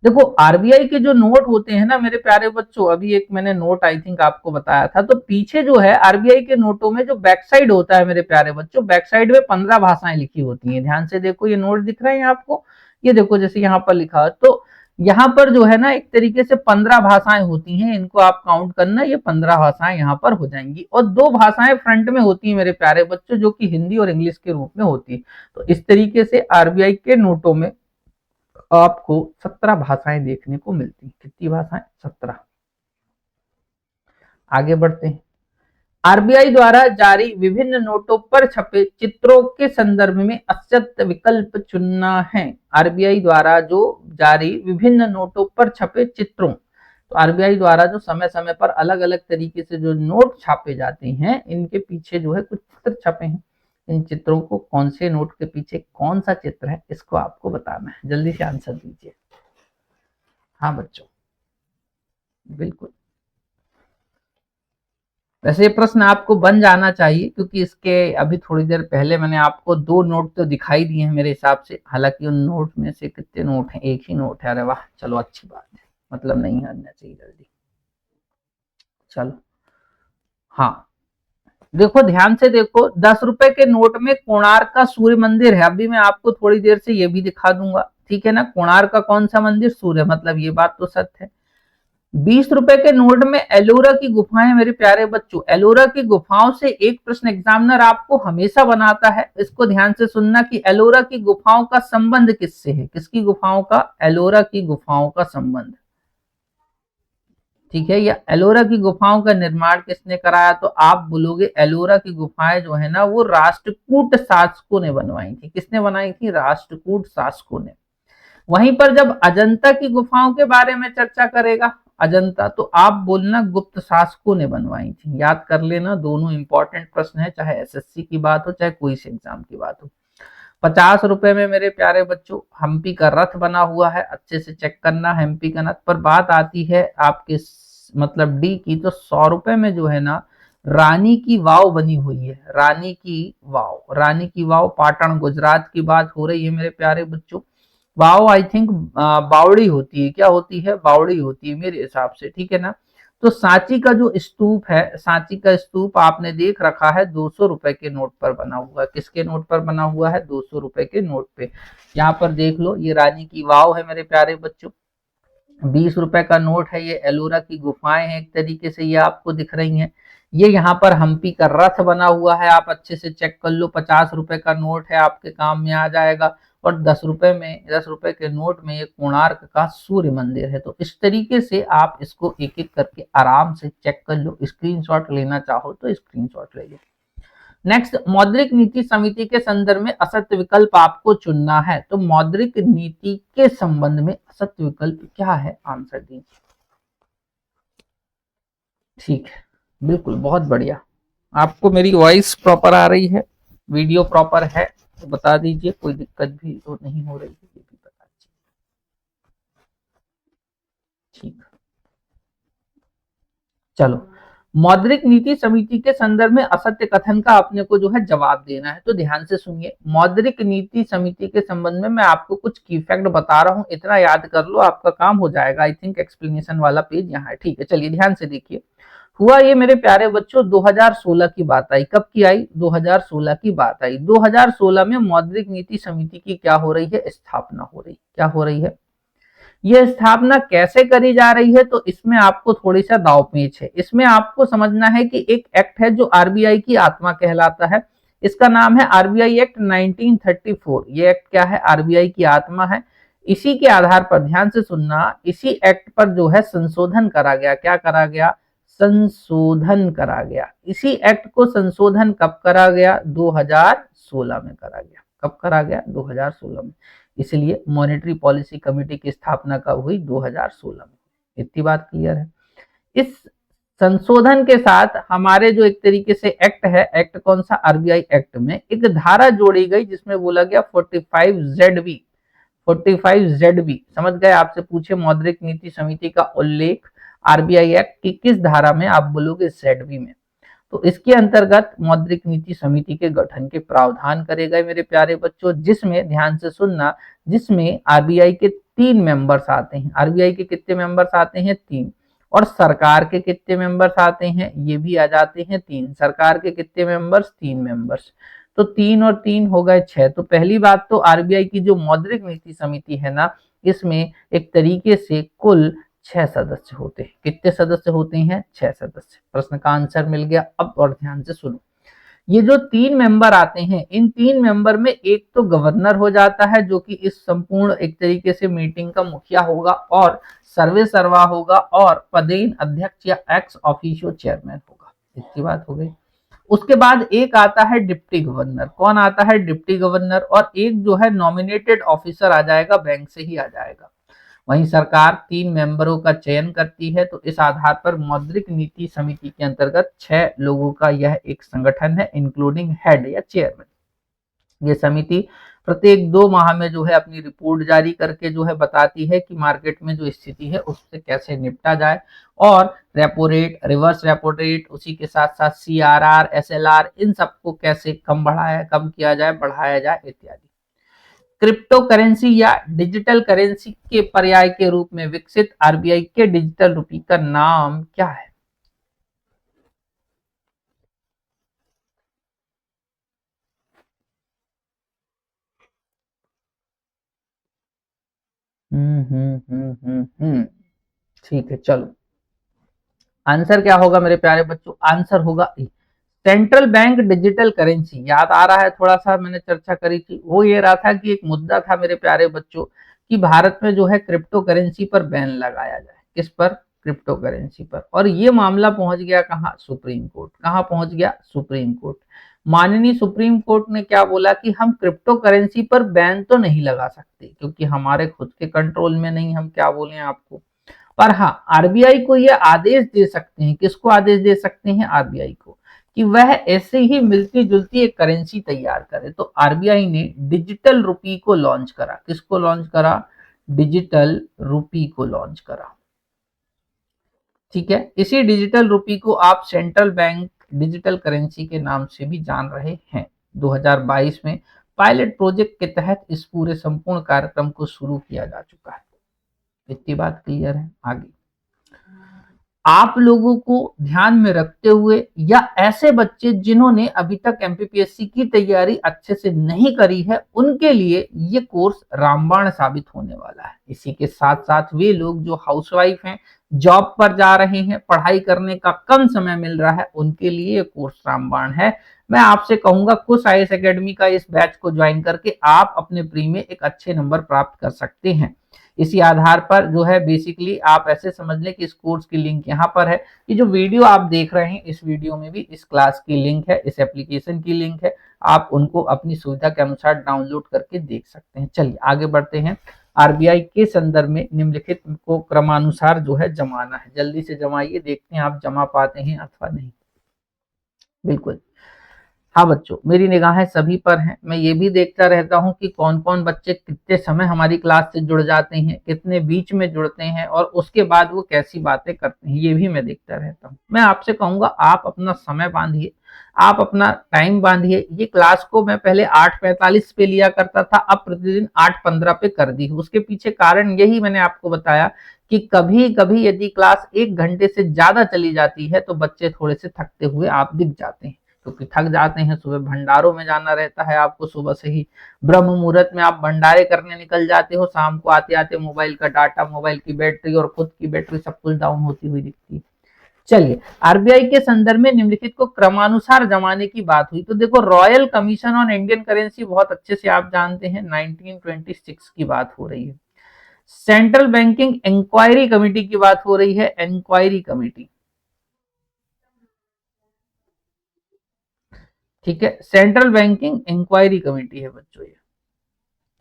Speaker 1: देखो, आरबीआई के जो नोट होते हैं ना मेरे प्यारे बच्चों, अभी एक मैंने नोट आई थिंक आपको बताया था, तो पीछे जो है आरबीआई के नोटों में जो बैक साइड होता है मेरे प्यारे बच्चों, बैक साइड में 15 भाषाएं लिखी होती हैं। ध्यान से देखो, ये नोट दिख रहे हैं आपको, ये देखो जैसे यहाँ पर लिखा है, तो यहाँ पर जो है ना एक तरीके से 15 भाषाएं होती हैं, इनको आप काउंट करना, ये 15 भाषाएं यहाँ पर हो जाएंगी। और 2 भाषाएं फ्रंट में होती है मेरे प्यारे बच्चों, जो कि हिंदी और इंग्लिश के रूप में होती है। तो इस तरीके से आरबीआई के नोटों में आपको 17 भाषाएं देखने को मिलती। कितनी भाषाएं? 17। आगे बढ़ते हैं। आरबीआई द्वारा जारी विभिन्न नोटों पर छपे चित्रों के संदर्भ में असत्य विकल्प चुनना है। आरबीआई द्वारा जो जारी विभिन्न नोटों पर छपे चित्रों, तो आरबीआई द्वारा जो समय समय पर अलग अलग तरीके से जो नोट छापे जाते हैं, इनके पीछे जो है कुछ चित्र छपे हैं। इन चित्रों को कौन से नोट के पीछे कौन सा चित्र है, इसको आपको बताना है। जल्दी से आंसर दीजिए। हाँ बच्चों, बिल्कुल। वैसे ये प्रश्न आपको बन जाना चाहिए क्योंकि इसके अभी थोड़ी देर पहले मैंने आपको 2 नोट तो दिखाई दिए हैं मेरे हिसाब से। हालांकि उन नोट में से कितने नोट हैं? एक ही नोट है। अरे वाह, चलो अच्छी बात है, मतलब नहीं आना चाहिए जल्दी। चलो, हाँ देखो ध्यान से देखो, 10 रुपए के नोट में कोणार्क का सूर्य मंदिर है। अभी मैं आपको थोड़ी देर से ये भी दिखा दूंगा, ठीक है ना। कोणार्क का कौन सा मंदिर? सूर्य, मतलब ये बात तो सत्य है। 20 रुपए के नोट में एलोरा की गुफाएं। मेरे प्यारे बच्चों, एलोरा की गुफाओं से एक प्रश्न एग्जामिनर आपको हमेशा बनाता है, इसको ध्यान से सुनना कि एलोरा की गुफाओं का संबंध किससे है? किसकी गुफाओं का? एलोरा की गुफाओं का संबंध, ठीक है। या एलोरा की गुफाओं का निर्माण किसने कराया? तो आप बोलोगे एलोरा की गुफाएं जो है ना वो राष्ट्रकूट शासकों ने बनवाई थी। किसने बनाई थी? राष्ट्रकूट शासकों ने। वहीं पर जब अजंता की गुफाओं के बारे में चर्चा करेगा, अजंता, तो आप बोलना गुप्त शासकों ने बनवाई थी। याद कर लेना, दोनों इंपॉर्टेंट प्रश्न है, चाहे एसएससी की बात हो चाहे कोई से एग्जाम की बात हो। 50 रुपए में मेरे प्यारे बच्चों हम्पी का रथ बना हुआ है, अच्छे से चेक करना हम्पी का रथ। पर बात आती है आपके मतलब डी की, तो 100 रुपए में जो है ना रानी की वाव बनी हुई है। रानी की वाव, रानी की वाव पाटन गुजरात की बात हो रही है मेरे प्यारे बच्चों। वाव आई थिंक बावड़ी होती है। क्या होती है? बावड़ी होती है मेरे हिसाब से, ठीक है ना। तो सांची का जो स्तूप है, सांची का स्तूप आपने देख रखा है 200 रुपए के नोट पर बना हुआ है। किसके नोट पर बना हुआ है? 200 रुपए के नोट पे। यहाँ पर देख लो, ये रानी की वाव है मेरे प्यारे बच्चों। 20 रुपए का नोट है, ये एलोरा की गुफाएं हैं एक तरीके से, ये आपको दिख रही हैं। ये यहाँ पर हम्पी का रथ बना हुआ है, आप अच्छे से चेक कर लो। 50 रुपए का नोट है, आपके काम में आ जाएगा। और 10 रुपए के नोट में ये कोणार्क का सूर्य मंदिर है। तो इस तरीके से आप इसको एक एक करके आराम से चेक कर लो। स्क्रीनशॉट लेना चाहो तो स्क्रीनशॉट ले लो। नेक्स्ट, मौद्रिक नीति समिति के संदर्भ में असत्य विकल्प आपको चुनना है। तो मौद्रिक नीति के संबंध में असत्य विकल्प क्या है? आंसर दीजिए। ठीक है, बिल्कुल, बहुत बढ़िया। आपको मेरी वॉइस प्रॉपर आ रही है, वीडियो प्रॉपर है तो बता दीजिए, कोई दिक्कत भी तो नहीं हो रही है, ये भी बता दीजिए। ठीक, चलो मौद्रिक नीति समिति के संदर्भ में असत्य कथन का अपने को जो है जवाब देना है। तो ध्यान से सुनिए, मौद्रिक नीति समिति के संबंध में मैं आपको कुछ की फैक्ट बता रहा हूं, इतना याद कर लो, आपका काम हो जाएगा। आई थिंक एक्सप्लेनेशन वाला पेज यहाँ है, ठीक है। चलिए ध्यान से देखिए, हुआ ये मेरे प्यारे बच्चों, 2016 की बात आई। कब की आई? 2016 की बात आई। 2016 में मौद्रिक नीति समिति की क्या हो रही है? स्थापना हो रही। क्या हो रही है? यह स्थापना कैसे करी जा रही है? तो इसमें आपको थोड़ी सा दांवपेच है। इसमें आपको समझना है कि एक एक्ट है जो आरबीआई की आत्मा कहलाता है। इसका नाम है आरबीआई एक्ट 1934। ये एक्ट क्या है? आरबीआई की आत्मा है। इसी के आधार पर, ध्यान से सुनना, इसी एक्ट पर जो है संशोधन करा गया। क्या करा गया? संशोधन करा गया। इसी एक्ट को संशोधन कब करा गया? 2016 में करा गया। कब करा गया? 2016 में। इसलिए मॉनेटरी पॉलिसी कमेटी की स्थापना कब हुई? 2016 में। इतनी बात क्लियर है। इस संशोधन के साथ हमारे जो एक तरीके से एक्ट है, एक्ट कौन सा? आरबीआई एक्ट में एक धारा जोड़ी गई जिसमें बोला गया 45ZB। 45ZB समझ गए? आपसे पूछे मौद्रिक नीति समिति का उल्लेख आरबीआई एक्ट की किस धारा में? आप बोलोगे ZB में। तो इसके अंतर्गत मौद्रिक नीति समिति के गठन के प्रावधान करे गए मेरे प्यारे बच्चों, जिसमें, ध्यान से सुनना, जिसमें आरबीआई के 3 मेंबर्स आते हैं। आरबीआई के कितने मेंबर्स आते हैं? 3। और सरकार के कितने मेंबर्स आते हैं? ये भी आ जाते हैं 3। सरकार के कितने मेंबर्स? 3 मेंबर्स। तो 3 और 3 हो गए 6। तो पहली बात तो आरबीआई की जो मौद्रिक नीति समिति है ना, इसमें एक तरीके से कुल 6 सदस्य होते हैं। कितने सदस्य होते हैं? 6 सदस्य। प्रश्न का आंसर मिल गया। अब और ध्यान से सुनो, ये जो 3 मेंबर आते हैं, इन 3 मेंबर में एक तो गवर्नर हो जाता है, जो कि इस संपूर्ण एक तरीके से मीटिंग का मुखिया होगा और सर्वे सर्वा होगा, और पदेन अध्यक्ष या एक्स ऑफिशियो चेयरमैन होगा। इतनी बात हो गई। उसके बाद एक आता है डिप्टी गवर्नर। कौन आता है? Deputy governor. और एक जो है नॉमिनेटेड ऑफिसर आ जाएगा, बैंक से ही आ जाएगा। वहीं सरकार 3 मेंबरों का चयन करती है। तो इस आधार पर मौद्रिक नीति समिति के अंतर्गत 6 लोगों का यह एक संगठन है, इंक्लूडिंग हेड या चेयरमैन। ये समिति प्रत्येक 2 माह में जो है अपनी रिपोर्ट जारी करके जो है बताती है कि मार्केट में जो स्थिति है उससे कैसे निपटा जाए, और repo rate, reverse repo rate, उसी के साथ साथ सीआरआर, एसएलआर, इन सबको कैसे कम किया जाए, बढ़ाया जाए, इत्यादि। क्रिप्टो करेंसी या डिजिटल करेंसी के पर्याय के रूप में विकसित आरबीआई के डिजिटल रुपये का नाम क्या है? ठीक है, चलो आंसर क्या होगा मेरे प्यारे बच्चों? आंसर होगा सेंट्रल बैंक डिजिटल करेंसी। याद आ रहा है? थोड़ा सा मैंने चर्चा करी थी। वो ये रहा था कि एक मुद्दा था मेरे प्यारे बच्चों कि भारत में जो है क्रिप्टो करेंसी पर बैन लगाया जाए। किस पर? क्रिप्टो करेंसी पर। और ये मामला पहुंच गया कहाँ? Supreme court. कहाँ पहुंच गया? Supreme court. माननीय सुप्रीम कोर्ट ने क्या बोला कि हम क्रिप्टो करेंसी पर बैन तो नहीं लगा सकते, क्योंकि हमारे खुद के कंट्रोल में नहीं, हम क्या बोले आपको। पर हाँ, आरबीआई को यह आदेश दे सकते हैं। किसको आदेश दे सकते हैं? आरबीआई को, कि वह ऐसे ही मिलती जुलती एक करेंसी तैयार करे। तो आरबीआई ने डिजिटल रुपी को लॉन्च करा। किसको लॉन्च करा? डिजिटल रुपी को लॉन्च करा। ठीक है, इसी डिजिटल रुपी को आप सेंट्रल बैंक डिजिटल करेंसी के नाम से भी जान रहे हैं। 2022 में पायलट प्रोजेक्ट के तहत इस पूरे संपूर्ण कार्यक्रम को शुरू किया जा चुका है। इतनी बात क्लियर है? आगे आप लोगों को ध्यान में रखते हुए, या ऐसे बच्चे जिन्होंने अभी तक एमपीपीएससी की तैयारी अच्छे से नहीं करी है, उनके लिए ये कोर्स रामबाण साबित होने वाला है। इसी के साथ साथ वे लोग जो हाउसवाइफ हैं, जॉब पर जा रहे हैं, पढ़ाई करने का कम समय मिल रहा है, उनके लिए ये कोर्स रामबाण है। मैं आपसे कहूंगा कुछ आईएएस एकेडमी का इस बैच को ज्वाइन करके आप अपने प्री में एक अच्छे नंबर प्राप्त कर सकते हैं। इसी आधार पर जो है बेसिकली आप ऐसे समझ लें कि इस कोर्स की लिंक यहाँ पर है। ये जो वीडियो आप देख रहे हैं, इस वीडियो में भी इस क्लास की लिंक है, इस एप्लीकेशन की लिंक है। आप उनको अपनी सुविधा के अनुसार डाउनलोड करके देख सकते हैं। चलिए आगे बढ़ते हैं। आरबीआई के संदर्भ में निम्नलिखित को क्रमानुसार जो है जमाना है। जल्दी से जमाइए, देखते हैं आप जमा पाते हैं अथवा नहीं। बिल्कुल। हाँ बच्चों, मेरी निगाहें सभी पर हैं। मैं ये भी देखता रहता हूँ कि कौन कौन बच्चे कितने समय हमारी क्लास से जुड़ जाते हैं, कितने बीच में जुड़ते हैं और उसके बाद वो कैसी बातें करते हैं, ये भी मैं देखता रहता हूँ। मैं आपसे कहूंगा आप अपना समय बांधिए, आप अपना टाइम बांधिए। ये क्लास को मैं पहले 8:45 पे लिया करता था, अब प्रतिदिन 8:15 पे कर दी। उसके पीछे कारण यही मैंने आपको बताया कि कभी कभी यदि क्लास 1 घंटे से ज्यादा चली जाती है तो बच्चे थोड़े से थकते हुए आप दिख जाते हैं, क्योंकि थक जाते हैं। सुबह भंडारों में जाना रहता है आपको, सुबह से ही ब्रह्म मुहूर्त में आप भंडारे करने निकल जाते हो, शाम को आते आते मोबाइल का डाटा, मोबाइल की बैटरी और खुद की बैटरी सब कुछ डाउन होती हुई दिखती है। चलिए, आरबीआई के संदर्भ में निम्नलिखित को क्रमानुसार जमाने की बात हुई। तो देखो, royal commission on Indian currency बहुत अच्छे से आप जानते हैं, 1926 की बात हो रही है। सेंट्रल बैंकिंग इंक्वायरी कमेटी की बात हो रही है, इंक्वायरी कमेटी, ठीक है। सेंट्रल बैंकिंग इंक्वायरी कमेटी है बच्चों ये,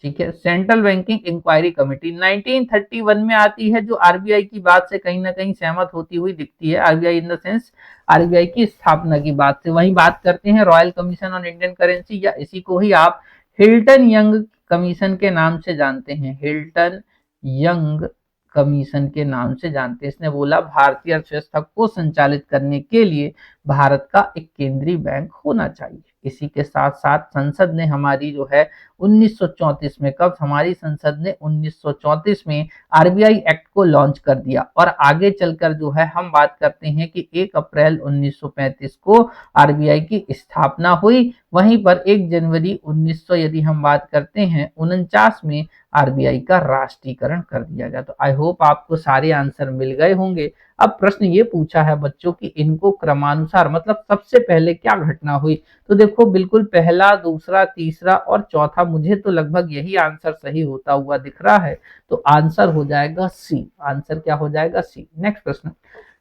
Speaker 1: ठीक है। सेंट्रल बैंकिंग इंक्वायरी कमेटी 1931 में आती है, जो आरबीआई की बात से कहीं ना कहीं सहमत होती हुई दिखती है। RBI in the sense RBI की स्थापना की बात से। वहीं बात करते हैं royal commission on Indian currency, या इसी को ही आप हिल्टन यंग कमीशन के नाम से जानते हैं, हिल्टन यंग कमीशन के नाम से जानते हैं। इसने बोला भारतीय अर्थव्यवस्था को संचालित करने के लिए भारत का एक केंद्रीय बैंक होना चाहिए। इसी के साथ साथ संसद ने हमारी जो है 1934 में, कब हमारी संसद ने 1934 में आरबीआई एक्ट को लॉन्च कर दिया, और आगे चलकर जो है हम बात करते हैं कि 1 अप्रैल 1935 को आरबीआई की स्थापना हुई। वहीं पर 1 जनवरी 1900 यदि हम बात करते हैं 49 में आरबीआई का राष्ट्रीयकरण कर दिया गया। तो आई होप आपको सारे आंसर मिल गए होंगे। अब प्रश्न ये पूछा है बच्चों कि इनको क्रमानुसार मतलब सबसे पहले क्या घटना हुई। तो देखो, बिल्कुल पहला, दूसरा, तीसरा और चौथा, मुझे तो लगभग यही आंसर सही होता हुआ दिख रहा है। तो आंसर हो जाएगा सी। आंसर क्या हो जाएगा? सी। नेक्स्ट प्रश्न,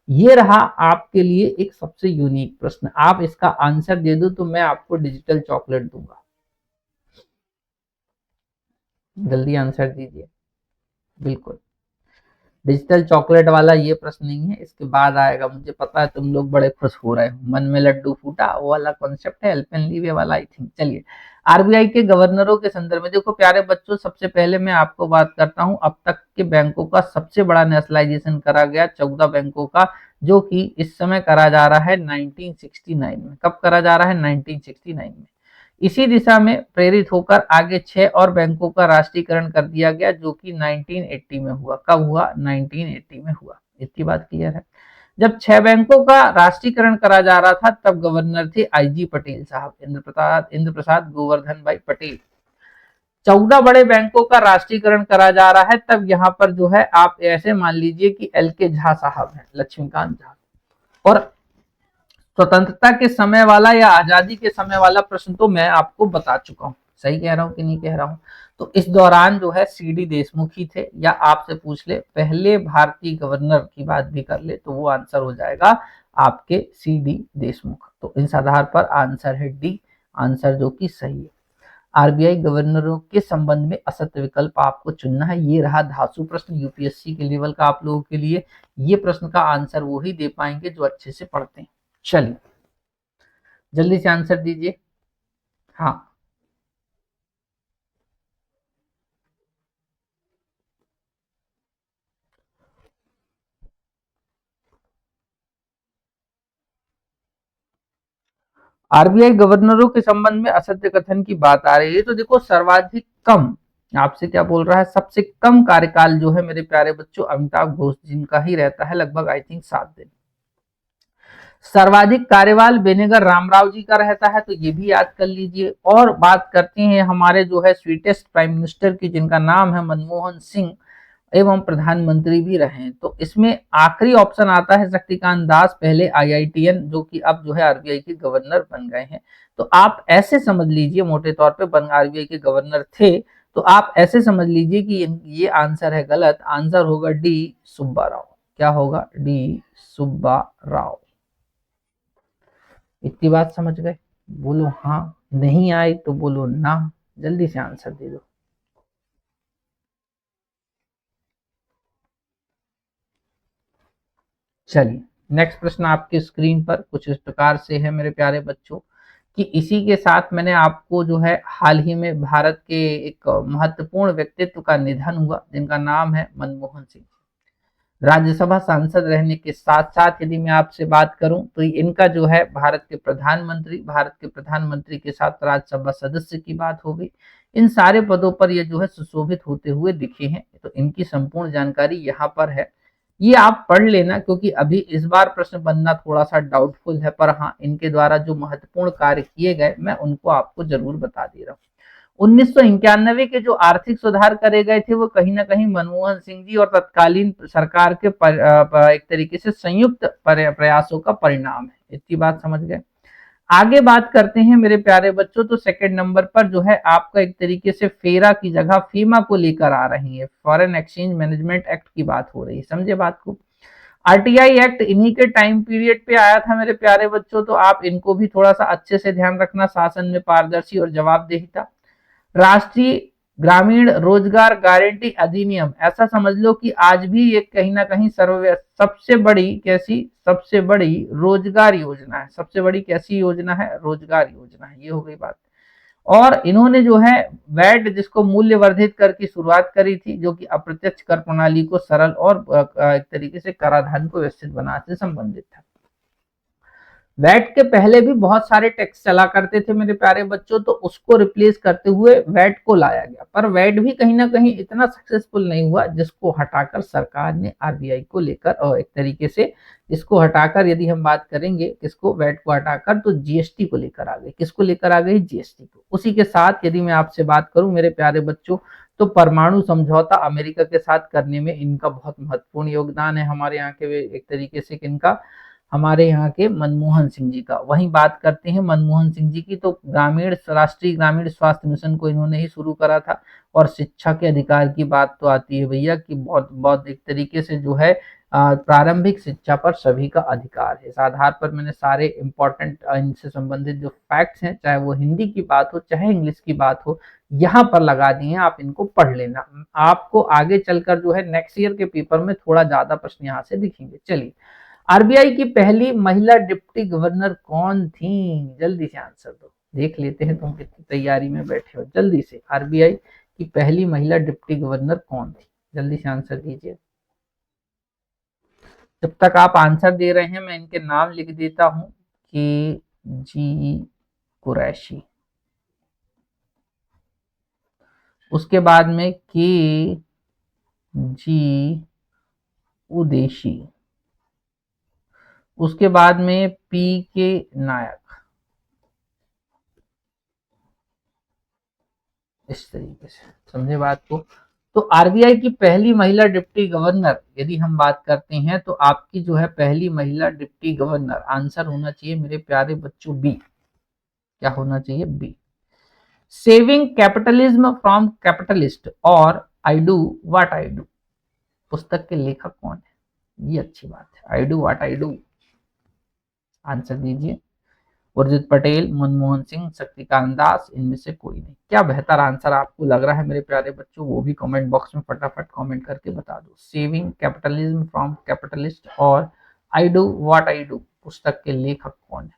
Speaker 1: ये रहा आपके लिए एक सबसे यूनिक प्रश्न। आप इसका आंसर दे दो तो मैं आपको डिजिटल चॉकलेट दूंगा। जल्दी आंसर दीजिए। बिल्कुल, डिजिटल चॉकलेट वाला ये प्रश्न नहीं है, इसके बाद आएगा। मुझे पता है तुम लोग बड़े खुश हो रहे हो, मन में लड्डू फूटा, वो वाला कॉन्सेप्ट है, एल्पेनलीबे वाला आई थिंक। चलिए, आरबीआई के गवर्नरों के संदर्भ में देखो प्यारे बच्चों, सबसे पहले मैं आपको बात करता हूं अब तक के बैंकों का सबसे बड़ा नेशनलाइजेशन करा गया 14 बैंकों का, जो कि इस समय करा जा रहा है 1969 में। कब करा जा रहा है? 1969 में। इसी दिशा में प्रेरित होकर आगे 6 और बैंकों का राष्ट्रीयकरण कर दिया गया, जो कि 1980 में हुआ। कब हुआ? 1980 में हुआ। इतनी बात क्लियर है। जब 6 बैंकों का राष्ट्रीयकरण करा जा रहा था तब गवर्नर थे आईजी पटेल साहब, इंद्र प्रसाद गोवर्धन भाई पटेल। 14 बड़े बैंकों का राष्ट्रीयकरण करा जा रहा है तब यहाँ पर जो है आप ऐसे मान लीजिए कि एल के झा साहब हैं, लक्ष्मीकांत झा। और स्वतंत्रता के समय वाला या आजादी के समय वाला प्रश्न तो मैं आपको बता चुका हूं, सही कह रहा हूं कि नहीं कह रहा हूं। तो इस दौरान जो है सीडी देशमुख ही थे, या आपसे पूछ ले पहले भारतीय गवर्नर की बात भी कर ले तो वो आंसर हो जाएगा आपके सीडी देशमुख। तो इस आधार पर आंसर है डी, आंसर जो कि सही है। आरबीआई गवर्नरों के संबंध में असत्य विकल्प आपको चुनना है। ये रहा धासु प्रश्न यूपीएससी के लेवल का आप लोगों के लिए। ये प्रश्न का आंसर वो ही दे पाएंगे जो अच्छे से पढ़ते हैं। चलिए, जल्दी से आंसर दीजिए। हाँ, आरबीआई गवर्नरों के संबंध में असत्य कथन की बात आ रही है। तो देखो, सर्वाधिक कम, आपसे क्या बोल रहा है, सबसे कम कार्यकाल जो है मेरे प्यारे बच्चों अमिताभ घोष जिनका ही रहता है, लगभग आई थिंक 7 दिन। सर्वाधिक कार्यकाल बेनेगर रामराव जी का रहता है, तो ये भी याद कर लीजिए। और बात करते हैं हमारे जो है स्वीटेस्ट प्राइम मिनिस्टर की, जिनका नाम है मनमोहन सिंह, एवं प्रधानमंत्री भी रहे। तो इसमें आखिरी ऑप्शन आता है शक्तिकांत दास, पहले आईआईटीएन, जो कि अब जो है आरबीआई के गवर्नर बन गए हैं। तो आप ऐसे समझ लीजिए, मोटे तौर पे आरबीआई के गवर्नर थे, तो आप ऐसे समझ लीजिए कि ये आंसर है गलत। आंसर होगा डी, सुब्बा राव। क्या होगा? डी, सुब्बा राव। इतनी बात समझ गए? बोलो हाँ, नहीं आए तो बोलो ना, जल्दी से आंसर दे दो। चलिए, नेक्स्ट प्रश्न आपके स्क्रीन पर कुछ इस प्रकार से है मेरे प्यारे बच्चों कि इसी के साथ मैंने आपको जो है हाल ही में भारत के एक महत्वपूर्ण व्यक्तित्व का निधन हुआ, जिनका नाम है मनमोहन सिंह। राज्यसभा सांसद रहने के साथ साथ यदि मैं आपसे बात करूं तो इनका जो है भारत के प्रधानमंत्री के साथ राज्यसभा सदस्य की बात हो गई। इन सारे पदों पर ये जो है सुशोभित होते हुए दिखे हैं, तो इनकी संपूर्ण जानकारी यहाँ पर है, ये आप पढ़ लेना, क्योंकि अभी इस बार प्रश्न बनना थोड़ा सा डाउटफुल है, पर हाँ इनके द्वारा जो महत्वपूर्ण कार्य किए गए मैं उनको आपको जरूर बता दे रहा हूँ। 1991 के जो आर्थिक सुधार करे गए थे वो कहीं ना कहीं मनमोहन सिंह जी और तत्कालीन सरकार के एक तरीके से संयुक्त प्रयासों का परिणाम है। इतनी बात समझ गए। आगे बात करते हैं मेरे प्यारे बच्चों, तो सेकंड नंबर पर जो है आपका एक तरीके से फेरा की जगह फीमा को लेकर आ रही है, फॉरेन एक्सचेंज मैनेजमेंट एक्ट की बात हो रही है, समझे बात को। आरटीआई एक्ट इन्हीं के टाइम पीरियड पे आया था मेरे प्यारे बच्चों, तो आप इनको भी थोड़ा सा अच्छे से ध्यान रखना। शासन में पारदर्शी और जवाबदेहिता। राष्ट्रीय ग्रामीण रोजगार गारंटी अधिनियम, ऐसा समझ लो कि आज भी ये कहीं ना कहीं सबसे बड़ी कैसी, सबसे बड़ी रोजगार योजना है। सबसे बड़ी कैसी योजना है? रोजगार योजना है। ये हो गई बात। और इन्होंने जो है वैट जिसको मूल्य वर्धित कर की शुरुआत करी थी, जो कि अप्रत्यक्ष कर प्रणाली को सरल और एक तरीके से कराधान को व्यवस्थित बनाने से संबंधित था। वैट के पहले भी बहुत सारे टैक्स चला करते थे मेरे प्यारे बच्चों, तो उसको रिप्लेस करते हुए वैट को लाया गया, पर वैट भी कहीं ना कहीं इतना सक्सेसफुल नहीं हुआ, जिसको हटाकर सरकार ने आरबीआई को लेकर और एक तरीके से इसको हटाकर, यदि हम बात करेंगे किसको, वैट को हटाकर, तो जीएसटी को लेकर आ गई। किसको लेकर आ गई? जीएसटी को। उसी के साथ यदि मैं आपसे बात करूं मेरे प्यारे बच्चों, तो परमाणु समझौता अमेरिका के साथ करने में इनका बहुत महत्वपूर्ण योगदान है। हमारे यहाँ के एक तरीके से किनका? हमारे यहाँ के मनमोहन सिंह जी का। वहीं बात करते हैं मनमोहन सिंह जी की, तो राष्ट्रीय ग्रामीण स्वास्थ्य मिशन को इन्होंने ही शुरू करा था। और शिक्षा के अधिकार की बात तो आती है भैया कि बहुत बहुत एक तरीके से जो है प्रारंभिक शिक्षा पर सभी का अधिकार है। इस आधार पर मैंने सारे इंपॉर्टेंट इनसे संबंधित जो फैक्ट्स हैं, चाहे वो हिंदी की बात हो चाहे इंग्लिश की बात हो, यहाँ पर लगा दिए हैं, आप इनको पढ़ लेना। आपको आगे चलकर जो है नेक्स्ट ईयर के पेपर में थोड़ा ज्यादा प्रश्न यहाँ से दिखेंगे। चलिए, आरबीआई की पहली महिला डिप्टी गवर्नर कौन थी? जल्दी से आंसर दो, देख लेते हैं तुम कितनी तैयारी में बैठे हो। जल्दी से, आरबीआई की पहली महिला डिप्टी गवर्नर कौन थी? जल्दी से आंसर दीजिए। जब तक आप आंसर दे रहे हैं मैं इनके नाम लिख देता हूं कि जी कुरैशी, उसके बाद में के जी उदेशी, उसके बाद में पी के नायक, इस तरीके से समझे बात को। तो आरबीआई की पहली महिला डिप्टी गवर्नर यदि हम बात करते हैं, तो आपकी जो है पहली महिला डिप्टी गवर्नर, आंसर होना चाहिए मेरे प्यारे बच्चों बी। क्या होना चाहिए? B. Saving capitalism from capitalist और I do what I do, पुस्तक के लेखक कौन है? ये अच्छी बात है, I do what I do. Answer दीजिए। उर्जित पटेल, मनमोहन सिंह, शक्तिकांत दास, इनमें से कोई नहीं। क्या बेहतर आंसर आपको लग रहा है मेरे प्यारे बच्चों? वो भी कमेंट बॉक्स में फटाफट कमेंट करके बता दो। सेविंग कैपिटलिज्म फ्रॉम कैपिटलिस्ट और I do what I do, पुस्तक के लेखक कौन है?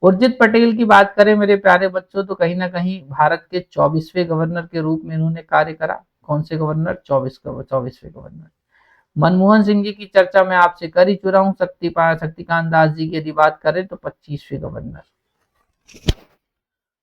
Speaker 1: उर्जित पटेल की बात करें मेरे प्यारे बच्चों, तो कहीं ना कहीं भारत के 24वें गवर्नर के रूप में इन्होंने कार्य करा। कौन से गवर्नर? 24वें गवर्नर। मनमोहन सिंह जी की चर्चा मैं आपसे कर ही चुका हूं। शक्तिकांत दास जी की यदि बात करें तो 25वें गवर्नर।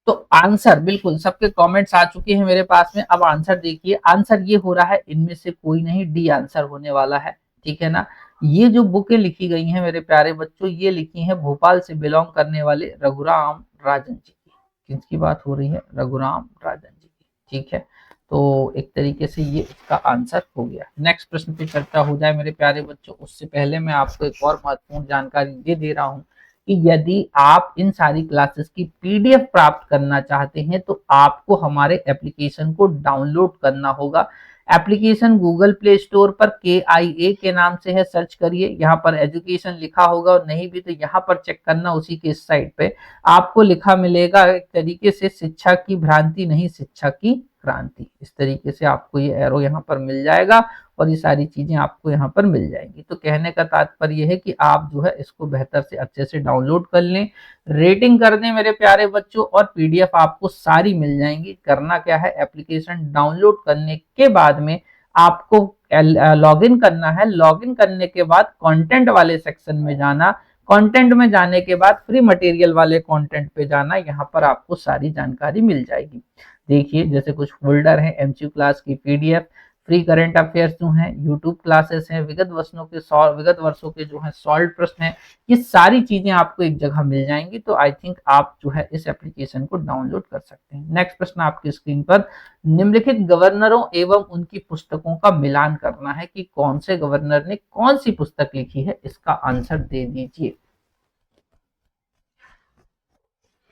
Speaker 1: तो आंसर बिल्कुल सबके कमेंट्स आ चुके हैं मेरे पास में। अब आंसर देखिए, आंसर ये हो रहा है इनमें से कोई नहीं, डी आंसर होने वाला है। ठीक है ना। ये जो बुकें लिखी गई हैं मेरे प्यारे बच्चों, ये लिखी हैं भोपाल से बिलोंग करने वाले रघुराम राजन जी की। किसकी बात हो रही है? रघुराम राजन जी की। ठीक है, तो एक तरीके से ये इसका आंसर हो गया। नेक्स्ट प्रश्न पे चर्चा हो जाए मेरे प्यारे बच्चों, उससे पहले मैं आपको एक और महत्वपूर्ण जानकारी ये दे रहा हूँ कि यदि आप इन सारी क्लासेस की पीडीएफ प्राप्त करना चाहते हैं तो आपको हमारे एप्लीकेशन को डाउनलोड करना होगा। एप्लीकेशन गूगल प्ले स्टोर पर KIA के नाम से है, सर्च करिए। यहाँ पर एजुकेशन लिखा होगा, और नहीं भी तो यहाँ पर चेक करना, उसी के साइट पे आपको लिखा मिलेगा एक तरीके से शिक्षा की भ्रांति नहीं शिक्षा की क्रांति। इस तरीके से आपको ये एरो यहाँ पर मिल जाएगा, और ये सारी चीजें आपको यहाँ पर मिल जाएंगी। तो कहने का तात्पर्य यह है कि आप जो है इसको बेहतर से अच्छे से डाउनलोड कर लें, रेटिंग कर दें मेरे प्यारे बच्चों, और पीडीएफ आपको सारी मिल जाएंगी। करना क्या है, एप्लीकेशन डाउनलोड करने के बाद में आपको लॉगिन करना है। लॉगिन करने के बाद कंटेंट वाले सेक्शन में जाना, कंटेंट में जाने के बाद फ्री मटेरियल वाले कंटेंट पे जाना, यहाँ पर आपको सारी जानकारी मिल जाएगी। देखिए जैसे कुछ फोल्डर है, एमसीक्यू क्लास की पीडीएफ, फ्री करंट अफेयर्स जो हैं, यूट्यूब क्लासेस हैं, विगत वर्षों के जो है सॉल्व प्रश्न है, ये सारी चीजें आपको एक जगह मिल जाएंगी। तो आई थिंक आप जो है इस एप्लीकेशन को डाउनलोड कर सकते हैं। नेक्स्ट प्रश्न आपकी स्क्रीन पर, निम्नलिखित गवर्नरों एवं उनकी पुस्तकों का मिलान करना है कि कौन से गवर्नर ने कौन सी पुस्तक लिखी है, इसका आंसर दे दीजिए।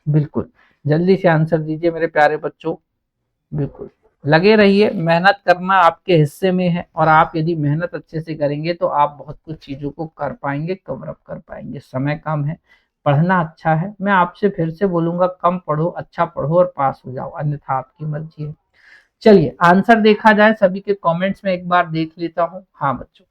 Speaker 1: बिल्कुल जल्दी से आंसर दीजिए मेरे प्यारे बच्चों, बिल्कुल लगे रहिए, मेहनत करना आपके हिस्से में है, और आप यदि मेहनत अच्छे से करेंगे तो आप बहुत कुछ चीजों को कर पाएंगे, कवर अप कर पाएंगे। समय कम है, पढ़ना अच्छा है, मैं आपसे फिर से बोलूंगा कम पढ़ो, अच्छा पढ़ो और पास हो जाओ, अन्यथा आपकी मर्जी है। चलिए आंसर देखा जाए, सभी के कमेंट्स में एक बार देख लेता हूँ। हाँ बच्चों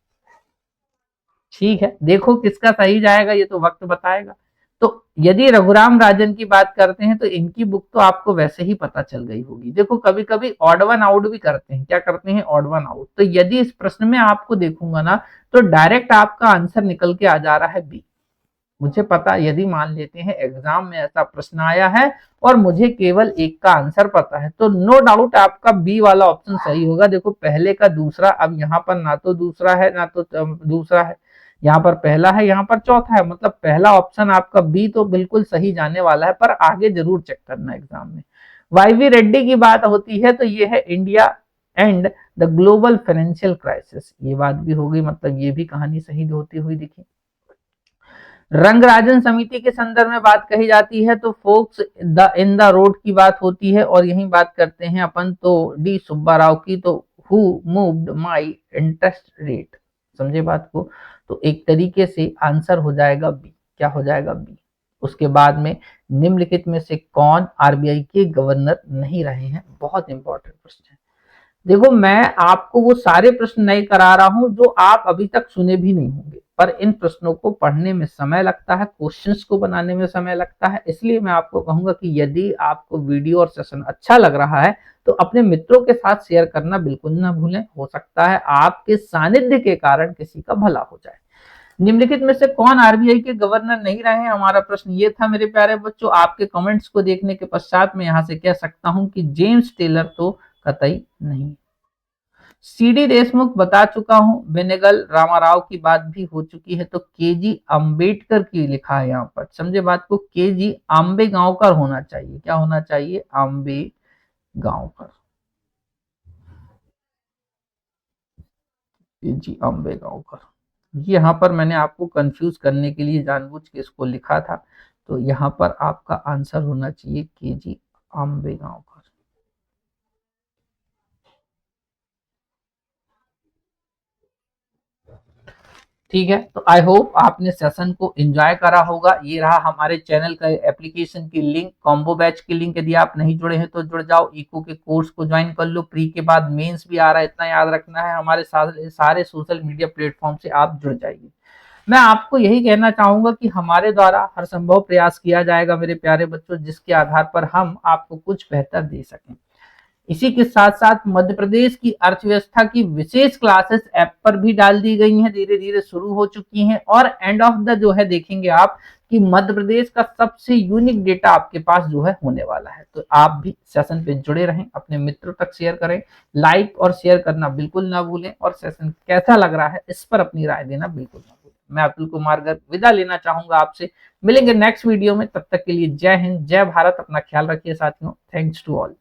Speaker 1: ठीक है, देखो किसका सही जाएगा ये तो वक्त बताएगा। तो यदि रघुराम राजन की बात करते हैं तो इनकी बुक तो आपको वैसे ही पता चल गई होगी। देखो कभी कभी ऑड वन आउट भी करते हैं, क्या करते हैं, ऑड वन आउट। तो यदि इस प्रश्न में आपको देखूंगा ना तो डायरेक्ट आपका आंसर निकल के आ जा रहा है बी। मुझे पता, यदि मान लेते हैं एग्जाम में ऐसा प्रश्न आया है और मुझे केवल एक का आंसर पता है, तो नो डाउट आपका बी वाला ऑप्शन सही होगा। देखो पहले का दूसरा, अब यहाँ पर ना तो दूसरा है ना तो दूसरा है, यहाँ पर पहला है, यहाँ पर चौथा है, मतलब पहला ऑप्शन आपका बी तो बिल्कुल सही जाने वाला है। पर आगे जरूर चेक करना एग्जाम में। वाईवी रेड्डी की बात होती है तो ये है India and the global financial crisis, ये बात भी होगी, मतलब ये भी कहानी सही होती हुई दिखी। रंगराजन समिति के संदर्भ में बात कही जाती है तो फोक्स इन द रोड की बात होती है, और यही बात करते हैं अपन तो डी सुब्बा राव की, तो who moved my interest rate, समझे बात को। तो एक तरीके से आंसर हो जाएगा बी। क्या हो जाएगा, बी। उसके बाद में निम्नलिखित में से कौन आरबीआई के गवर्नर नहीं रहे हैं, बहुत इंपॉर्टेंट प्रश्न है। देखो मैं आपको वो सारे प्रश्न नहीं करा रहा हूं जो आप अभी तक सुने भी नहीं होंगे, पर इन प्रश्नों को पढ़ने में समय लगता है, क्वेश्चंस को बनाने में समय लगता है। इसलिए मैं आपको कहूंगा कि यदि आपको वीडियो और सेशन अच्छा लग रहा है तो अपने मित्रों के साथ शेयर करना बिल्कुल ना भूलें। हो सकता है आपके सानिध्य के कारण किसी का भला हो जाए। निम्नलिखित में से कौन आरबीआई के गवर्नर नहीं रहे, हमारा प्रश्न ये था मेरे प्यारे बच्चों। आपके कमेंट्स को देखने के पश्चात मैं यहाँ से कह सकता हूं कि जेम्स टेलर तो कतई नहीं। सीडी देशमुख बता चुका हूं, बेनेगल रामाराव की बात भी हो चुकी है, तो केजी अंबेडकर की लिखा है यहाँ पर, समझे बात को। केजी आंबे गांवकर होना चाहिए, क्या होना चाहिए, आंबे गांवकर, केजी आंबे गांवकर। यहाँ पर मैंने आपको कंफ्यूज करने के लिए जानबूझ के इसको लिखा था, तो यहाँ पर आपका आंसर होना चाहिए केजी आंबे गांवकर। ठीक है, तो आई होप आपने सेशन को एंजॉय करा होगा। ये रहा हमारे चैनल का एप्लीकेशन की लिंक, कॉम्बो बैच की लिंक। यदि आप नहीं जुड़े हैं तो जुड़ जाओ, इको के कोर्स को ज्वाइन कर लो। प्री के बाद मेंस भी आ रहा है, इतना याद रखना है। हमारे सारे सोशल मीडिया प्लेटफॉर्म से आप जुड़ जाइए। मैं आपको यही कहना चाहूंगा कि हमारे द्वारा हर संभव प्रयास किया जाएगा मेरे प्यारे बच्चों, जिसके आधार पर हम आपको कुछ बेहतर दे सकें। इसी के साथ साथ मध्य प्रदेश की अर्थव्यवस्था की विशेष क्लासेस ऐप पर भी डाल दी गई हैं, धीरे धीरे शुरू हो चुकी हैं। और एंड ऑफ द जो है देखेंगे आप कि मध्य प्रदेश का सबसे यूनिक डेटा आपके पास जो है होने वाला है। तो आप भी सेशन पे जुड़े रहें, अपने मित्रों तक शेयर करें, लाइक और शेयर करना बिल्कुल ना भूलें, और सेशन कैसा लग रहा है इस पर अपनी राय देना बिल्कुल ना भूलें। मैं अतुल कुमार गर्ग विदा लेना चाहूंगा आपसे, मिलेंगे नेक्स्ट वीडियो में। तब तक के लिए जय हिंद, जय भारत, अपना ख्याल रखिए साथियों। Thanks to all.